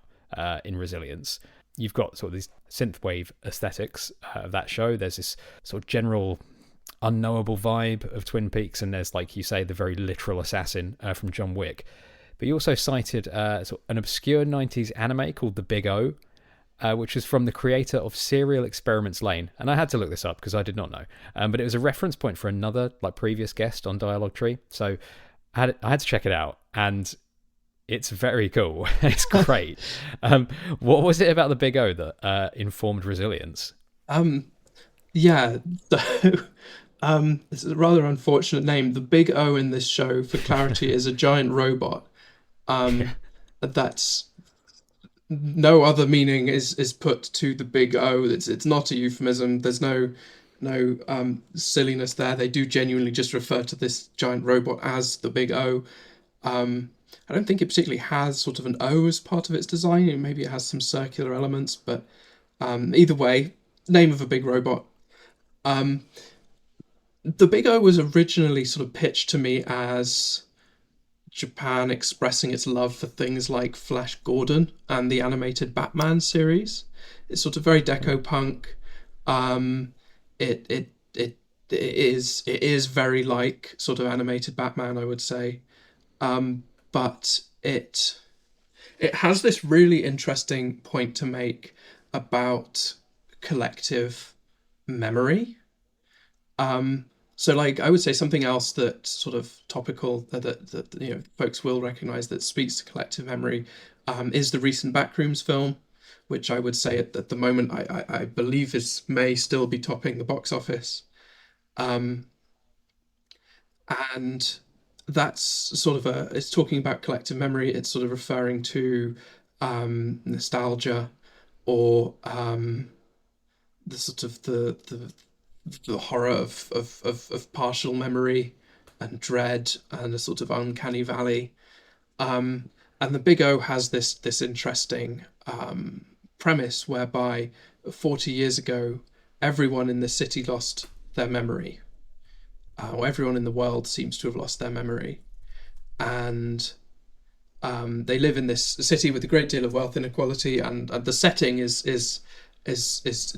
in Resilience. You've got sort of these synthwave aesthetics of that show. There's this sort of general unknowable vibe of Twin Peaks, and there's, like you say, the very literal assassin from John Wick. But you also cited sort of an obscure 90s anime called The Big O, which was from the creator of Serial Experiments Lane. And I had to look this up because I did not know. But it was a reference point for another like previous guest on Dialogue Tree. So I had to check it out, and it's very cool. It's great. What was it about The Big O that informed Resilience? Yeah, it's a rather unfortunate name. The Big O in this show, for clarity, is a giant robot. That's no other meaning is put to the Big O. It's not a euphemism. There's no silliness there. They do genuinely just refer to this giant robot as the Big O. I don't think it particularly has sort of an O as part of its design. Maybe it has some circular elements, but either way, name of a big robot. The Big O was originally sort of pitched to me as Japan expressing its love for things like Flash Gordon and the animated Batman series. It's sort of very deco punk. It is very like sort of animated Batman, I would say. But it has this really interesting point to make about collective memory. So, like, I would say something else that sort of topical that you know folks will recognise that speaks to collective memory is the recent Backrooms film, which I would say at the moment I believe is may still be topping the box office, um, and that's sort of it's talking about collective memory. It's sort of referring to nostalgia or the sort of the horror of partial memory and dread and a sort of uncanny valley. And the Big O has this interesting premise whereby 40 years ago, everyone in the city lost their memory, or everyone in the world seems to have lost their memory, and they live in this city with a great deal of wealth inequality, and the setting is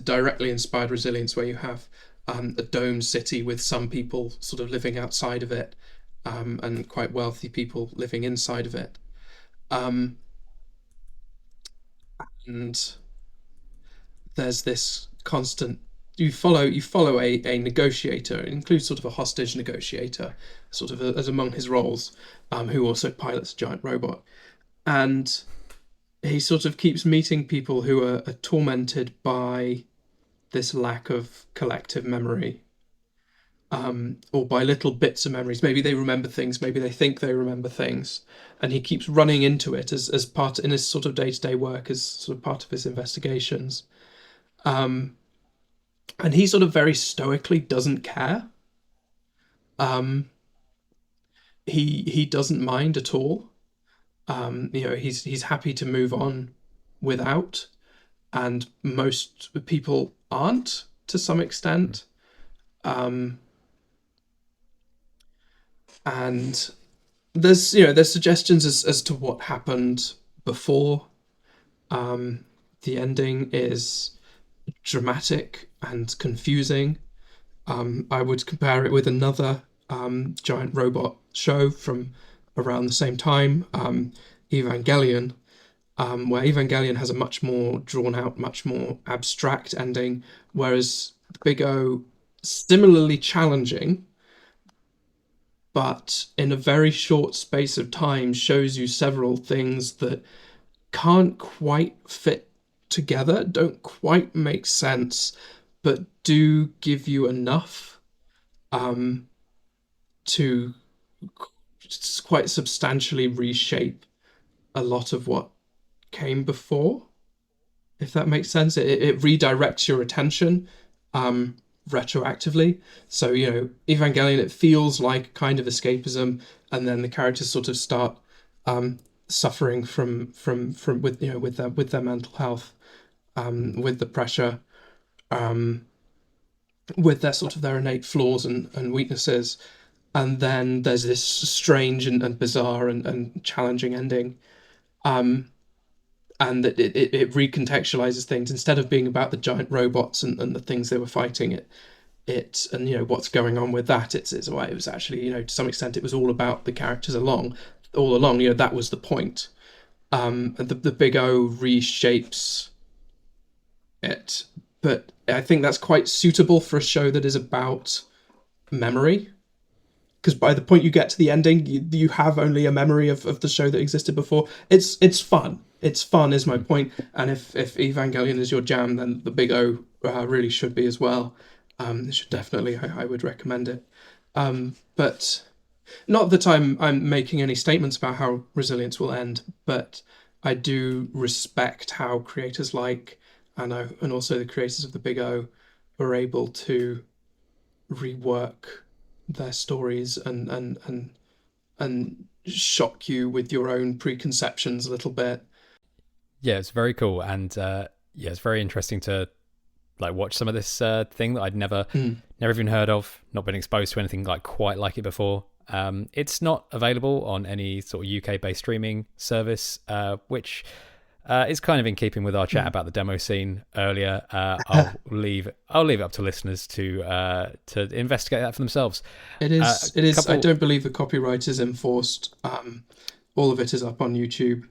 directly inspired resilience, where you have a domed city with some people sort of living outside of it, and quite wealthy people living inside of it. Um, and there's this constant you follow a negotiator. It includes sort of a hostage negotiator, sort of as among his roles, who also pilots a giant robot, and he sort of keeps meeting people who are tormented by this lack of collective memory, or by little bits of memories. Maybe they remember things, maybe they think they remember things, and he keeps running into it as part in his sort of day-to-day work, as sort of part of his investigations. Um, and he sort of very stoically doesn't care. Um, he doesn't mind at all. You know, he's happy to move on without, and most people aren't to some extent. Um, and there's suggestions as to what happened before. The ending is dramatic and confusing. I would compare it with another giant robot show from around the same time, Evangelion, where Evangelion has a much more drawn out, much more abstract ending, whereas the Big O, similarly challenging, but in a very short space of time shows you several things that can't quite fit together, don't quite make sense, but do give you enough to quite substantially reshape a lot of what came before, if that makes sense. It redirects your attention retroactively. So, you know, Evangelion, it feels like kind of escapism, and then the characters sort of start suffering from with you know with their mental health, with the pressure, with their sort of their innate flaws and weaknesses. And then there's this strange and bizarre and challenging ending. And it recontextualizes things. Instead of being about the giant robots and the things they were fighting, it and you know what's going on with that, it was actually, you know, to some extent it was all about the characters all along. You know, that was the point. And the Big O reshapes it, but I think that's quite suitable for a show that is about memory, because by the point you get to the ending, you have only a memory of the show that existed before. It's fun. It's fun is my point. And if Evangelion is your jam, then the Big O really should be as well. It should definitely, I would recommend it. But not that I'm making any statements about how resilience will end, but I do respect how creators like Anno and also the creators of the Big O were able to rework their stories and shock you with your own preconceptions a little bit. Yeah, it's very cool, and yeah, it's very interesting to like watch some of this thing that I'd never even heard of, not been exposed to anything like quite like it before. It's not available on any sort of UK based streaming service, which is kind of in keeping with our chat about the demo scene earlier. I'll leave it up to listeners to investigate that for themselves. It is. I don't believe the copyright is enforced. All of it is up on YouTube.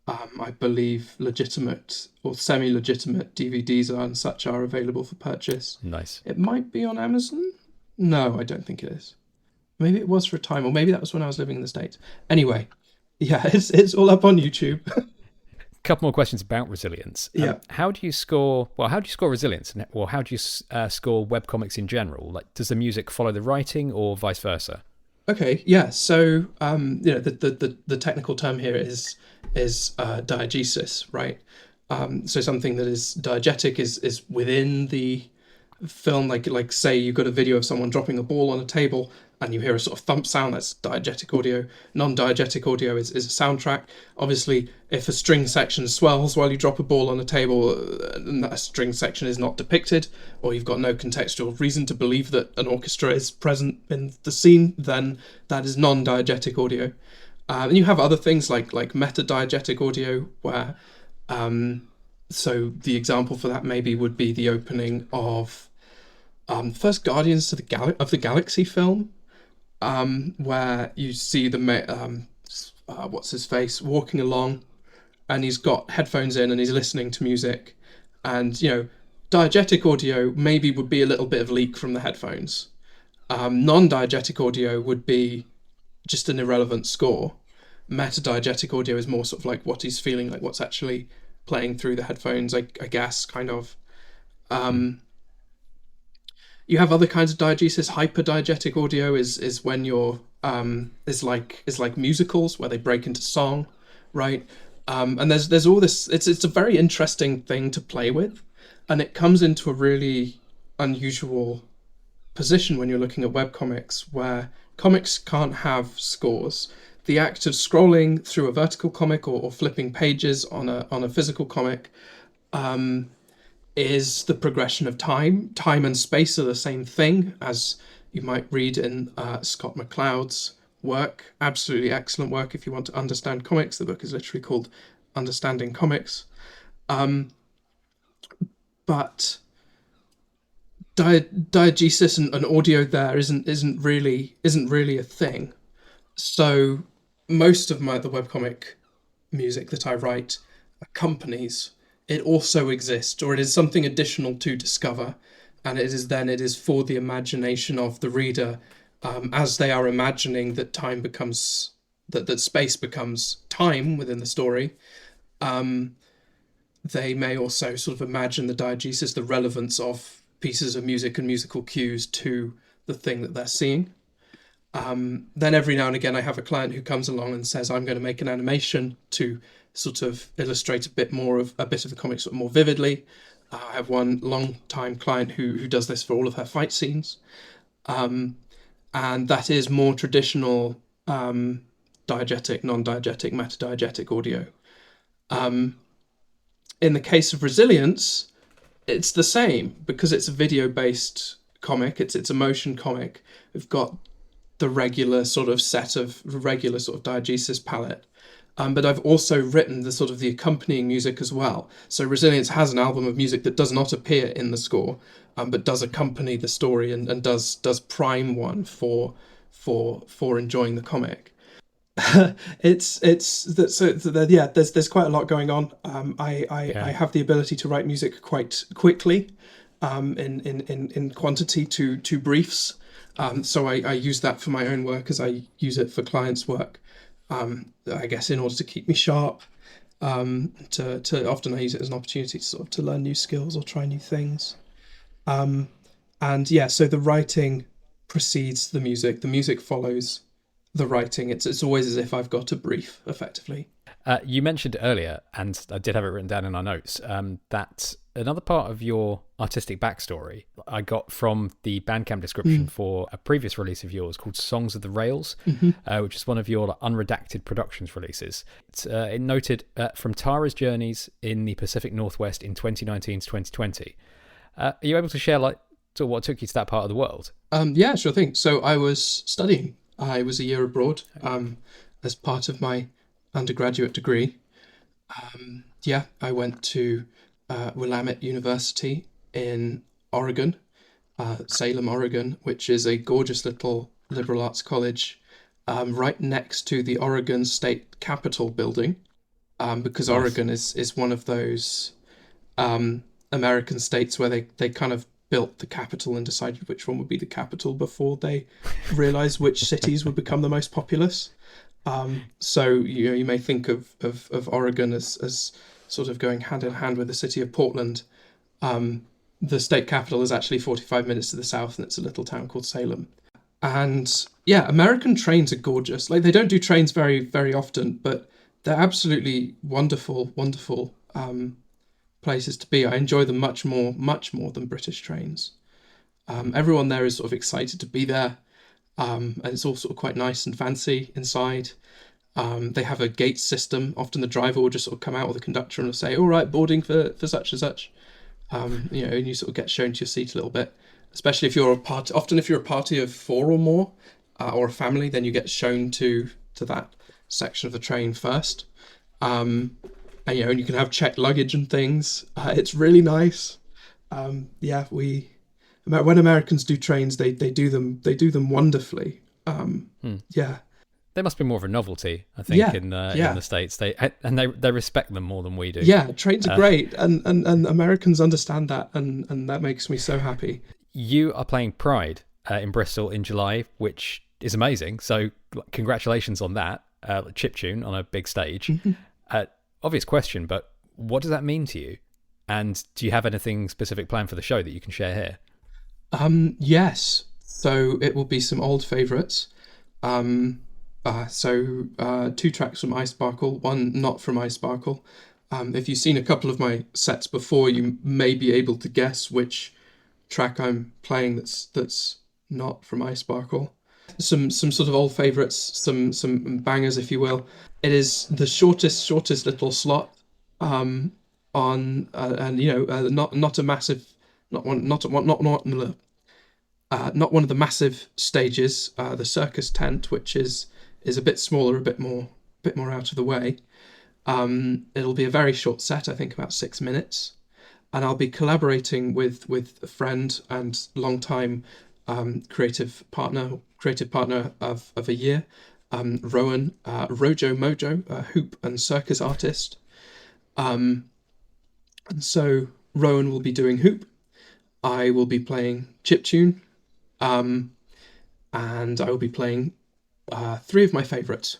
I believe legitimate or semi-legitimate DVDs and such are available for purchase. Nice. It might be on Amazon. No, I don't think it is. Maybe it was for a time, or maybe that was when I was living in the States. Anyway, yeah, it's all up on YouTube. Couple more questions about resilience. Yeah. How do you score? Well, how do you score resilience, or how do you score webcomics in general? Like, does the music follow the writing, or vice versa? Okay. Yeah. So, the technical term here is diegesis, right? So something that is diegetic is within the film, like say you've got a video of someone dropping a ball on a table and you hear a sort of thump sound. That's diegetic audio. Non-diegetic audio is a soundtrack. Obviously, if a string section swells while you drop a ball on a table, and that string section is not depicted, or you've got no contextual reason to believe that an orchestra is present in the scene, then that is non-diegetic audio. And you have other things like meta-diegetic audio, where so the example for that maybe would be the opening of first Guardians to of the Galaxy film, where you see the what's his face walking along, and he's got headphones in and he's listening to music, and diegetic audio maybe would be a little bit of leak from the headphones. Non-diegetic audio would be just an irrelevant score. Meta-diegetic audio is more sort of like what he's feeling, like what's actually playing through the headphones, I guess, kind of. You have other kinds of diegesis. Hyper-diegetic audio is when you're is like musicals where they break into song, right? And there's all this. It's a very interesting thing to play with, and it comes into a really unusual position when you're looking at webcomics, where comics can't have scores. The act of scrolling through a vertical comic or flipping pages on a physical comic is the progression of time. Time and space are the same thing, as you might read in Scott McCloud's work. Absolutely excellent work if you want to understand comics. The book is literally called Understanding Comics. But diegesis and audio there isn't really a thing. So most of the webcomic music that I write accompanies. It also exists, or it is something additional to discover, and it is for the imagination of the reader, as they are imagining that time becomes that space becomes time within the story. They may also sort of imagine the diegesis, the relevance of pieces of music and musical cues to the thing that they're seeing. Then every now and again I have a client who comes along and says, I'm going to make an animation to sort of illustrate a bit of the comic sort of more vividly. I have one long-time client who does this for all of her fight scenes. And that is more traditional diegetic, non-diegetic, meta-diegetic audio. In the case of Resilience, it's the same, because it's a video-based comic, it's a motion comic. We've got the regular sort of diegesis palette. But I've also written the accompanying music as well. So Resilience has an album of music that does not appear in the score, but does accompany the story and does prime one for enjoying the comic. There's quite a lot going on. I have the ability to write music quite quickly, in quantity to briefs. So I use that for my own work as I use it for clients' work. I guess in order to keep me sharp, to often I use it as an opportunity to sort of to learn new skills or try new things. So the writing precedes the music follows the writing. It's always as if I've got a brief, effectively. You mentioned earlier, and I did have it written down in our notes, that another part of your artistic backstory I got from the Bandcamp description for a previous release of yours called Songs of the Rails, which is one of your Unredacted Productions releases. It noted from Tara's journeys in the Pacific Northwest in 2019 to 2020. Are you able to share what took you to that part of the world? Yeah, sure thing. So I was studying. I was a year abroad as part of my undergraduate degree. I went to Willamette University in Oregon, Salem, Oregon, which is a gorgeous little liberal arts college right next to the Oregon State Capitol building, because nice. Oregon is one of those American states where they kind of built the capital and decided which one would be the capital before they realised which cities would become the most populous. So you may think of Oregon as sort of going hand in hand with the city of Portland. The state capital is actually 45 minutes to the south, and it's a little town called Salem. And yeah, American trains are gorgeous. Like, they don't do trains very, very often, but they're absolutely wonderful, wonderful places to be. I enjoy them much more than British trains. Everyone there is sort of excited to be there, and it's all sort of quite nice and fancy inside. They have a gate system. Often the driver will just sort of come out, or the conductor, and will say, "All right, boarding for such and such." And you sort of get shown to your seat a little bit. Especially if you're a party. Often, if you're a party of 4 or more, or a family, then you get shown to that section of the train first. And you can have checked luggage and things. It's really nice. When Americans do trains, they do them wonderfully. Yeah. They must be more of a novelty, I think, in the States. They respect them more than we do. Yeah, trains are great, and Americans understand that, and that makes me so happy. You are playing Pride in Bristol in July, which is amazing. So congratulations on that. Chiptune on a big stage. Obvious question, but what does that mean to you? And do you have anything specific planned for the show that you can share here? Yes. So it will be some old favourites. 2 tracks from Eyesparkle, 1 not from Eyesparkle. If you've seen a couple of my sets before, you may be able to guess which track I'm playing that's not from Eyesparkle. Some sort of old favourites, some bangers, if you will. It is the shortest little slot not a massive, not one of the massive stages, the circus tent, which is a bit smaller, a bit more out of the way. It'll be a very short set, I think about 6 minutes, and I'll be collaborating with a friend and long-time creative partner of a year, Rowan, Rojo Mojo, a hoop and circus artist. And so Rowan will be doing hoop, I will be playing chiptune, and I will be playing 3 of my favourites.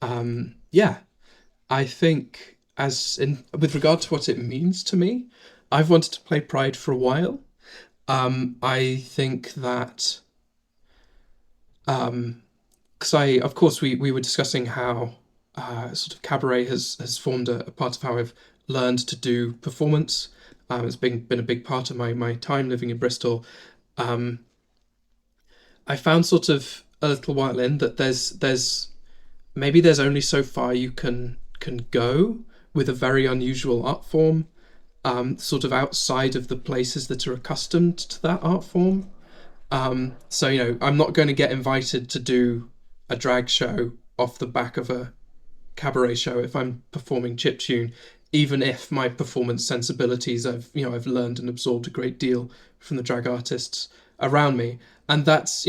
I think, with regard to what it means to me, I've wanted to play Pride for a while. I think that, because of course we were discussing how sort of cabaret has formed a part of how I've learned to do performance. It's been a big part of my time living in Bristol. I found sort of a little while in that there's only so far you can go with a very unusual art form, sort of outside of the places that are accustomed to that art form. So I'm not going to get invited to do a drag show off the back of a cabaret show if I'm performing chiptune, even if my performance sensibilities I've learned and absorbed a great deal from the drag artists around me. And that's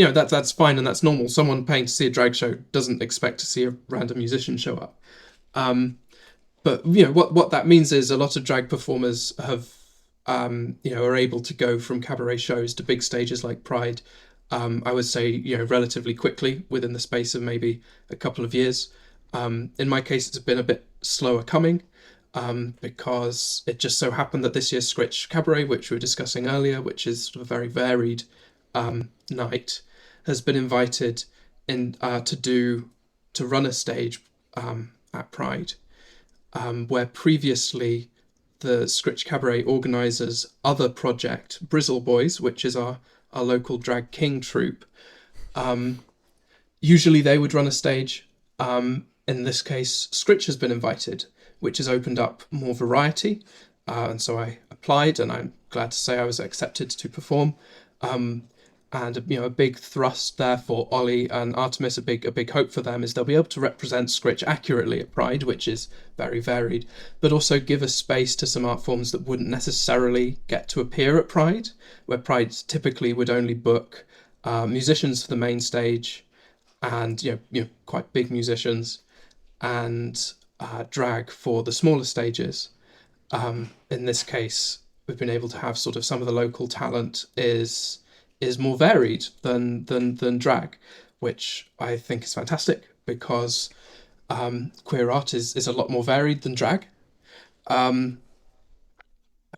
fine, and that's normal. Someone paying to see a drag show doesn't expect to see a random musician show up. But what that means is a lot of drag performers have are able to go from cabaret shows to big stages like Pride. I would say relatively quickly, within the space of maybe a couple of years. In my case, it's been a bit slower coming, because it just so happened that this year's Scritch Cabaret, which we were discussing earlier, which is sort of a very varied night, has been invited in to run a stage at Pride, where previously the Scritch Cabaret organisers' other project, Brizzle Boys, which is our local drag king troupe. Usually they would run a stage. In this case, Scritch has been invited, which has opened up more variety. And so I applied, and I'm glad to say I was accepted to perform. And a big thrust there for Ollie and Artemis, a big hope for them is they'll be able to represent Scritch accurately at Pride, which is very varied, but also give a space to some art forms that wouldn't necessarily get to appear at Pride, where Pride typically would only book musicians for the main stage, and quite big musicians, and drag for the smaller stages. In this case, we've been able to have sort of some of the local talent is more varied than drag, which I think is fantastic because queer art is a lot more varied than drag. Um,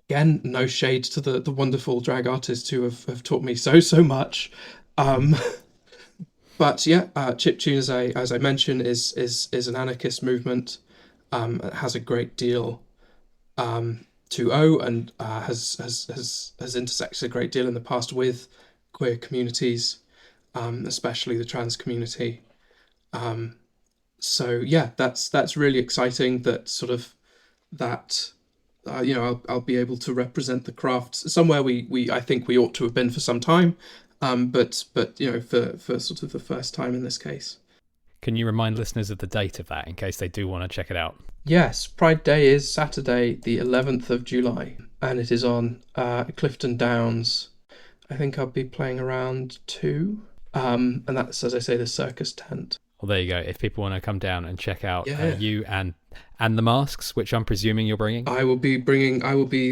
Again, no shade to the wonderful drag artists who have taught me so much. Um, but yeah, chiptune, as I mentioned, is an anarchist movement. It has a great deal to owe, and has intersected a great deal in the past with queer communities, especially the trans community. So yeah, that's really exciting. That sort of that I'll be able to represent the craft somewhere we I think we ought to have been for some time, but for sort of the first time in this case. Can you remind listeners of the date of that in case they do want to check it out? Yes, Pride Day is Saturday, the 11th of July, and it is on Clifton Downs. I think I'll be playing around 2, and that's, as I say, the circus tent. Well, there you go. If people want to come down and check out Yeah. you and the masks, which I'm presuming you're bringing. I will be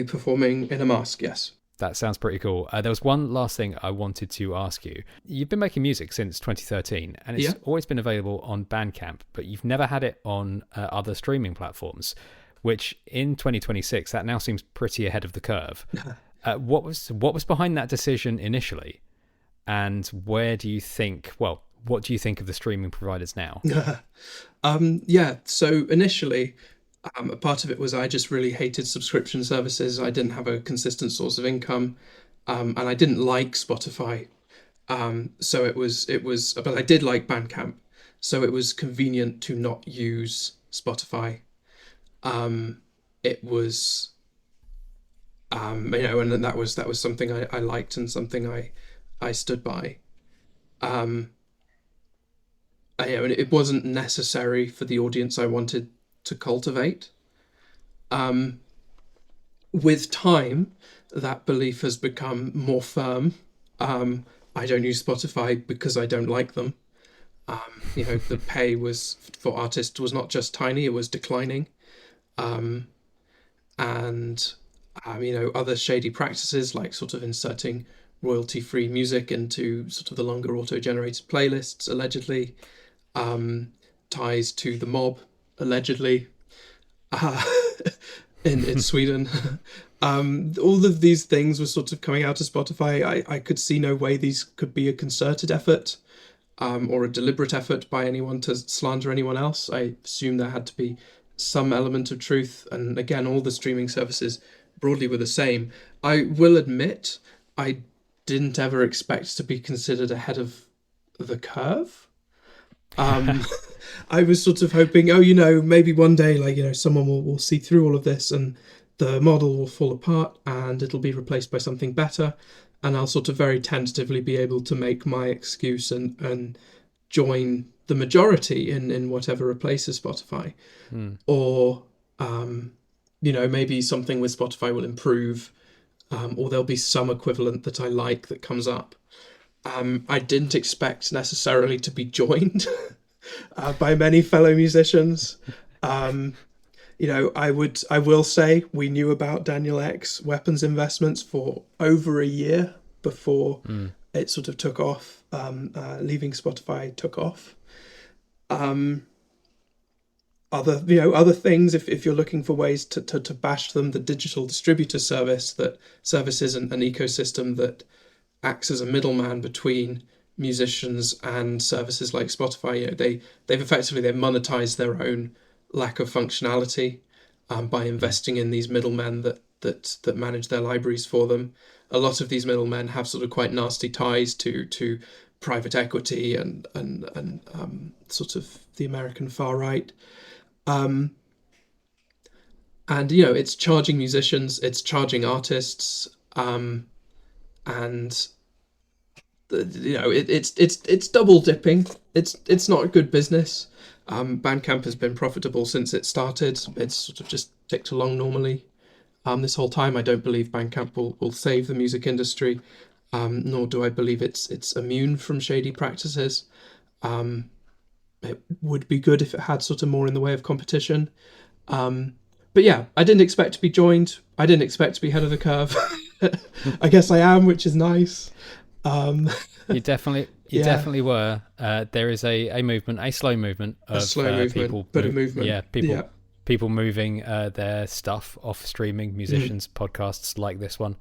performing in a mask, yes. That sounds pretty cool. There was one last thing I wanted to ask you. You've been making music since 2013, and it's always been available on Bandcamp, but you've never had it on other streaming platforms, which in 2026, that now seems pretty ahead of the curve. What was behind that decision initially? And what do you think of the streaming providers now? So initially, a part of it was I just really hated subscription services. I didn't have a consistent source of income, and I didn't like Spotify. So it was, but I did like Bandcamp. So it was convenient to not use Spotify. It was, and that was something I liked and something I stood by. And it wasn't necessary for the audience I wanted to cultivate. With time, that belief has become more firm. I don't use Spotify because I don't like them. The pay for artists was not just tiny; it was declining, and other shady practices like sort of inserting royalty-free music into sort of the longer auto-generated playlists, allegedly, ties to the mob, allegedly, in Sweden. All of these things were sort of coming out of Spotify. I could see no way these could be a concerted effort, or a deliberate effort by anyone to slander anyone else. I assumed there had to be some element of truth, and again, all the streaming services broadly were the same. I will admit, I didn't ever expect to be considered ahead of the curve. I was sort of hoping, maybe one day, someone will see through all of this and the model will fall apart and it'll be replaced by something better, and I'll sort of very tentatively be able to make my excuse and join the majority in whatever replaces Spotify. Or, maybe something with Spotify will improve, or there'll be some equivalent that I like that comes up. I didn't expect necessarily to be joined by many fellow musicians. I will say we knew about Daniel Ek's weapons investments for over a year before it sort of took off. Leaving Spotify took off. Other things, if you're looking for ways to bash them, the digital distributor services an ecosystem that acts as a middleman between musicians and services like Spotify. They've monetized their own lack of functionality by investing in these middlemen that manage their libraries for them. A lot of these middlemen have sort of quite nasty ties to private equity and sort of the American far right. It's charging musicians, it's charging artists, and it's double dipping. It's not a good business. Bandcamp has been profitable since it started. It's sort of just ticked along normally. This whole time, I don't believe Bandcamp will save the music industry, nor do I believe it's immune from shady practices. It would be good if it had sort of more in the way of competition. But But yeah, I didn't expect to be joined. I didn't expect to be head of the curve. I guess I am, which is nice. You definitely were. There is a movement, a slow movement of slow movement, people, but a movement. Yeah, people moving their stuff off streaming. Musicians, podcasts like this one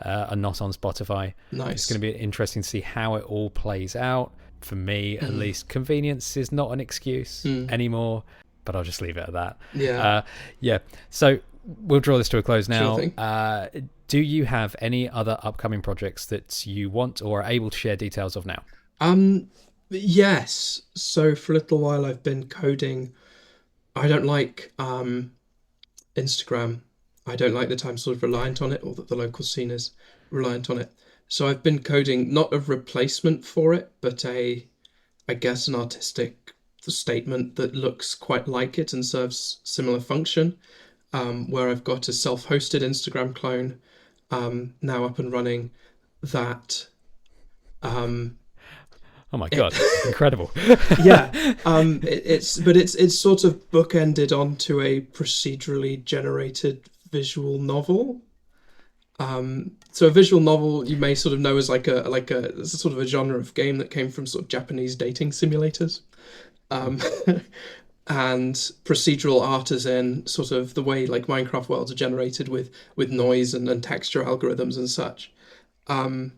are not on Spotify. Nice. It's going to be interesting to see how it all plays out. For me, at least, convenience is not an excuse anymore. But I'll just leave it at that. Yeah. So we'll draw this to a close now. Sure thing. Do you have any other upcoming projects that you want or are able to share details of now? Yes. So for a little while I've been coding. I don't like Instagram. I don't like that I'm sort of reliant on it, or that the local scene is reliant on it. So I've been coding not a replacement for it, but I guess an artistic statement that looks quite like it and serves similar function, where I've got a self-hosted Instagram clone now up and running that oh my god, incredible. Yeah. It's sort of bookended onto a procedurally generated visual novel. So a visual novel you may sort of know as like a sort of a genre of game that came from sort of Japanese dating simulators. And procedural art is in sort of the way like Minecraft worlds are generated with noise and texture algorithms and such. And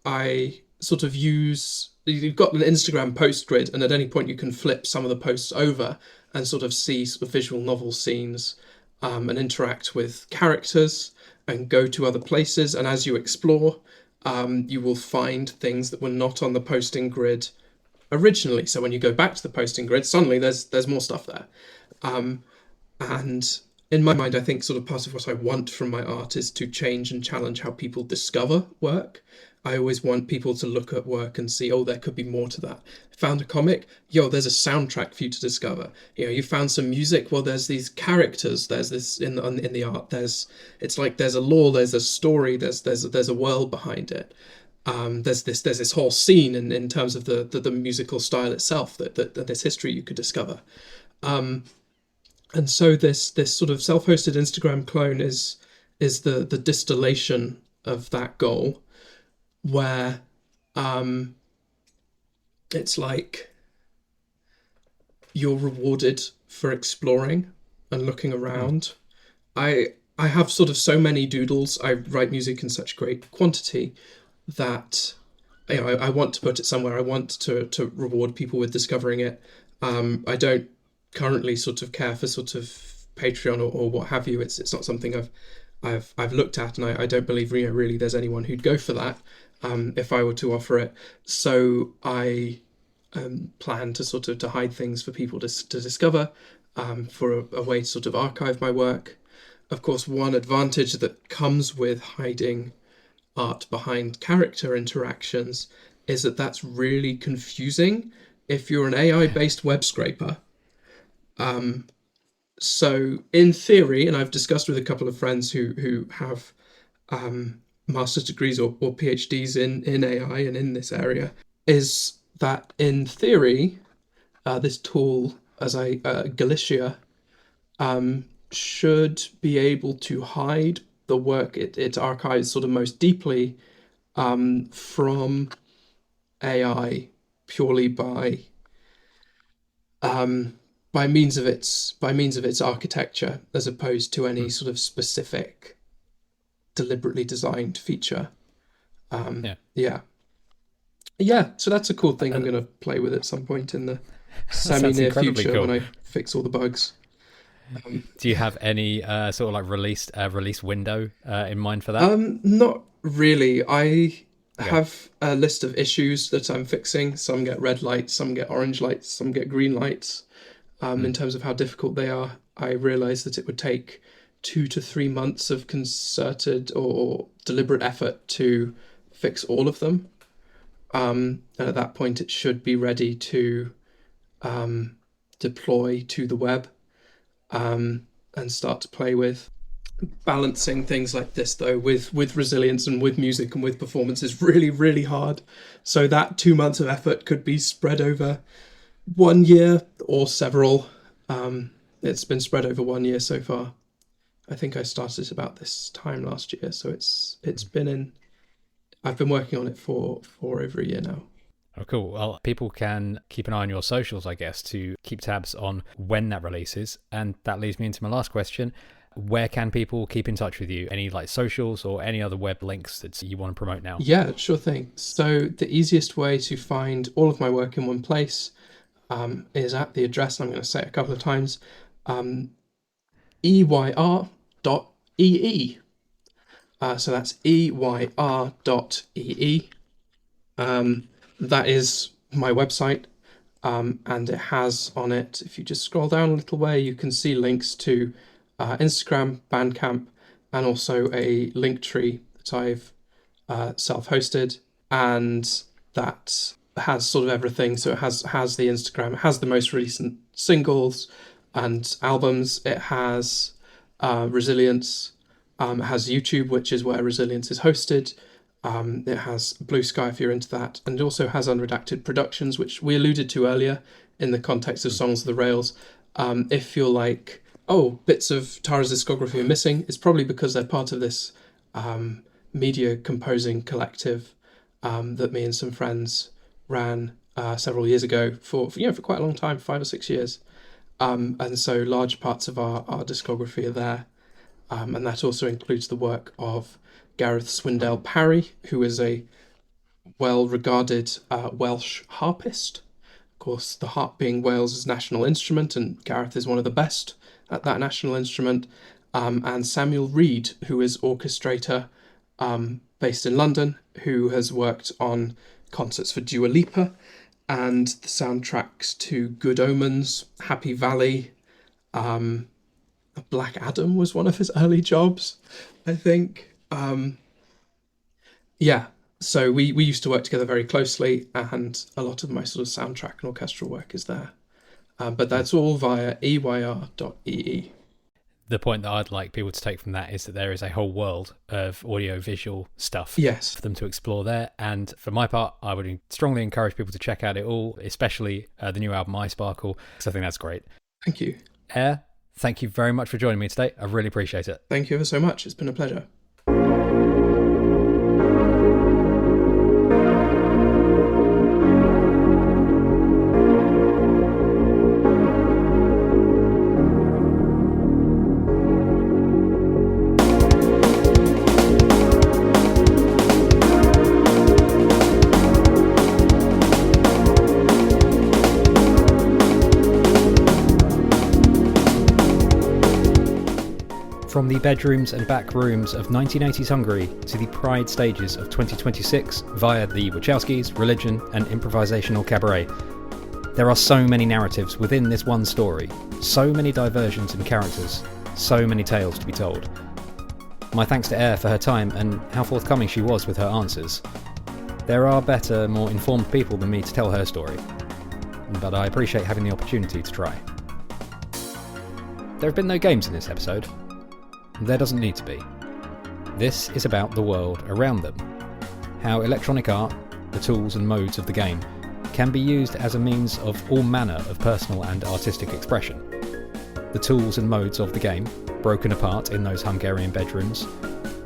I sort of you've got an Instagram post grid, and at any point you can flip some of the posts over and sort of see sort of visual novel scenes, and interact with characters and go to other places. And as you explore, you will find things that were not on the posting grid originally. So when you go back to the posting grid, suddenly there's more stuff there. And in my mind, I think sort of part of what I want from my art is to change and challenge how people discover work. I always want people to look at work and see, oh, there could be more to that. Found a comic, there's a soundtrack for you to discover. You found some music, well, there's these characters, there's this in the art. It's like there's a lore, there's a story, there's a world behind it. There's this whole scene in terms of the musical style itself, that this history you could discover. And so this sort of self-hosted Instagram clone is the distillation of that goal, where it's like you're rewarded for exploring and looking around. I have sort of so many doodles. I write music in such great quantity that I want to put it somewhere. I want to reward people with discovering it. I don't currently sort of care for sort of Patreon or what have you. It's not something I've looked at, and I don't believe really there's anyone who'd go for that if I were to offer it. So I plan to sort of to hide things for people to discover, for a way to sort of archive my work. Of course, one advantage that comes with hiding art behind character interactions is that that's really confusing if you're an AI-based web scraper. So in theory, and I've discussed with a couple of friends who have master's degrees or PhDs in AI and in this area, is that in theory, this tool, Galicia, should be able to hide the work it archives sort of most deeply from AI purely by means of its architecture, as opposed to any sort of specific deliberately designed feature. So that's a cool thing. I'm going to play with at some point in the semi-near future, cool, when I fix all the bugs. Do you have any sort of like release window in mind for that? Not really. I have a list of issues that I'm fixing. Some get red lights, some get orange lights, some get green lights. In terms of how difficult they are, I realised that it would take 2 to 3 months of concerted or deliberate effort to fix all of them. And at that point, it should be ready to deploy to the web and start to play with. Balancing things like this, though, with resilience and with music and with performance is really, really hard. So that 2 months of effort could be spread over 1 year or several. It's been spread over 1 year so far. I think I started about this time last year, so it's been in. I've been working on it for over a year now. Oh, cool. Well, people can keep an eye on your socials, I guess, to keep tabs on when that releases. And that leads me into my last question. Where can people keep in touch with you? Any like socials or any other web links that you want to promote now? Yeah, sure thing. So the easiest way to find all of my work in one place is at the address, I'm going to say it a couple of times, eyr.ee. So that's eyr.ee. That is my website, and it has on it, if you just scroll down a little way, you can see links to Instagram, Bandcamp, and also a link tree that I've self-hosted, and that has sort of everything. So it has the Instagram, it has the most recent singles and albums, it has Resilience, it has YouTube, which is where Resilience is hosted. It has Blue Sky if you're into that, and it also has Unredacted Productions, which we alluded to earlier in the context of Songs of the Rails. If you're like, oh, bits of Tara's discography are missing, it's probably because they're part of this media composing collective that me and some friends ran several years ago for quite a long time, 5 or 6 years. And so large parts of our discography are there. And that also includes the work of Gareth Swindell Parry, who is a well-regarded Welsh harpist. Of course, the harp being Wales's national instrument, and Gareth is one of the best at that national instrument. And Samuel Reed, who is orchestrator based in London, who has worked on concerts for Dua Lipa and the soundtracks to Good Omens, Happy Valley. Black Adam was one of his early jobs, I think. So we used to work together very closely, and a lot of my sort of soundtrack and orchestral work is there. But that's all via eyr.ee. The point that I'd like people to take from that is that there is a whole world of audio-visual stuff Yes. for them to explore there. And for my part, I would strongly encourage people to check out it all, especially the new album Eyesparkle, because I think that's great. Thank you. Eyre, thank you very much for joining me today. I really appreciate it. Thank you ever so much. It's been a pleasure. From the bedrooms and back rooms of 1980s Hungary to the pride stages of 2026 via the Wachowskis, religion, and improvisational cabaret. There are so many narratives within this one story, so many diversions and characters, so many tales to be told. My thanks to Eyre for her time and how forthcoming she was with her answers. There are better, more informed people than me to tell her story, but I appreciate having the opportunity to try. There have been no games in this episode. There doesn't need to be. This is about the world around them. How electronic art, the tools and modes of the game, can be used as a means of all manner of personal and artistic expression. The tools and modes of the game, broken apart in those Hungarian bedrooms,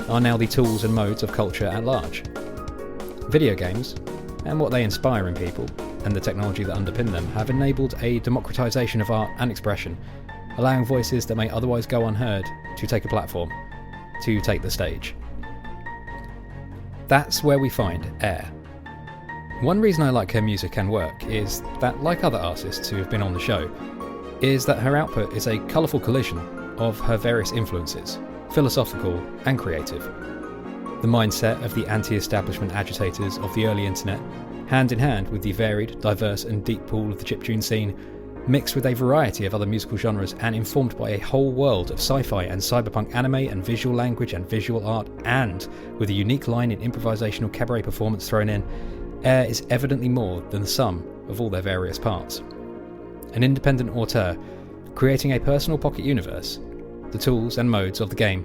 are now the tools and modes of culture at large. Video games, and what they inspire in people, and the technology that underpin them, have enabled a democratisation of art and expression, allowing voices that may otherwise go unheard to take a platform, to take the stage. That's where we find Eyre. One reason I like her music and work is that, like other artists who have been on the show, is that her output is a colourful collision of her various influences, philosophical and creative. The mindset of the anti-establishment agitators of the early internet, hand in hand with the varied, diverse and deep pool of the chiptune scene, mixed with a variety of other musical genres and informed by a whole world of sci-fi and cyberpunk anime and visual language and visual art, and with a unique line in improvisational cabaret performance thrown in, Eyre is evidently more than the sum of all their various parts. An independent auteur, creating a personal pocket universe, the tools and modes of the game,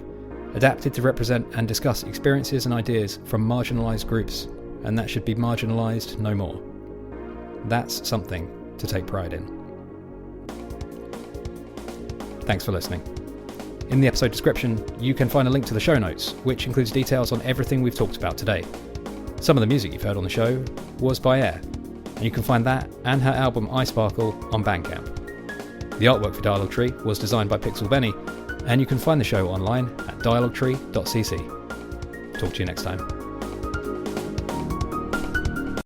adapted to represent and discuss experiences and ideas from marginalised groups, and that should be marginalised no more. That's something to take pride in. Thanks for listening. In the episode description, you can find a link to the show notes, which includes details on everything we've talked about today. Some of the music you've heard on the show was by Eyre, and you can find that and her album Eyesparkle on Bandcamp. The artwork for Dialogue Tree was designed by Pixel Benny, and you can find the show online at dialoguetree.cc. Talk to you next time.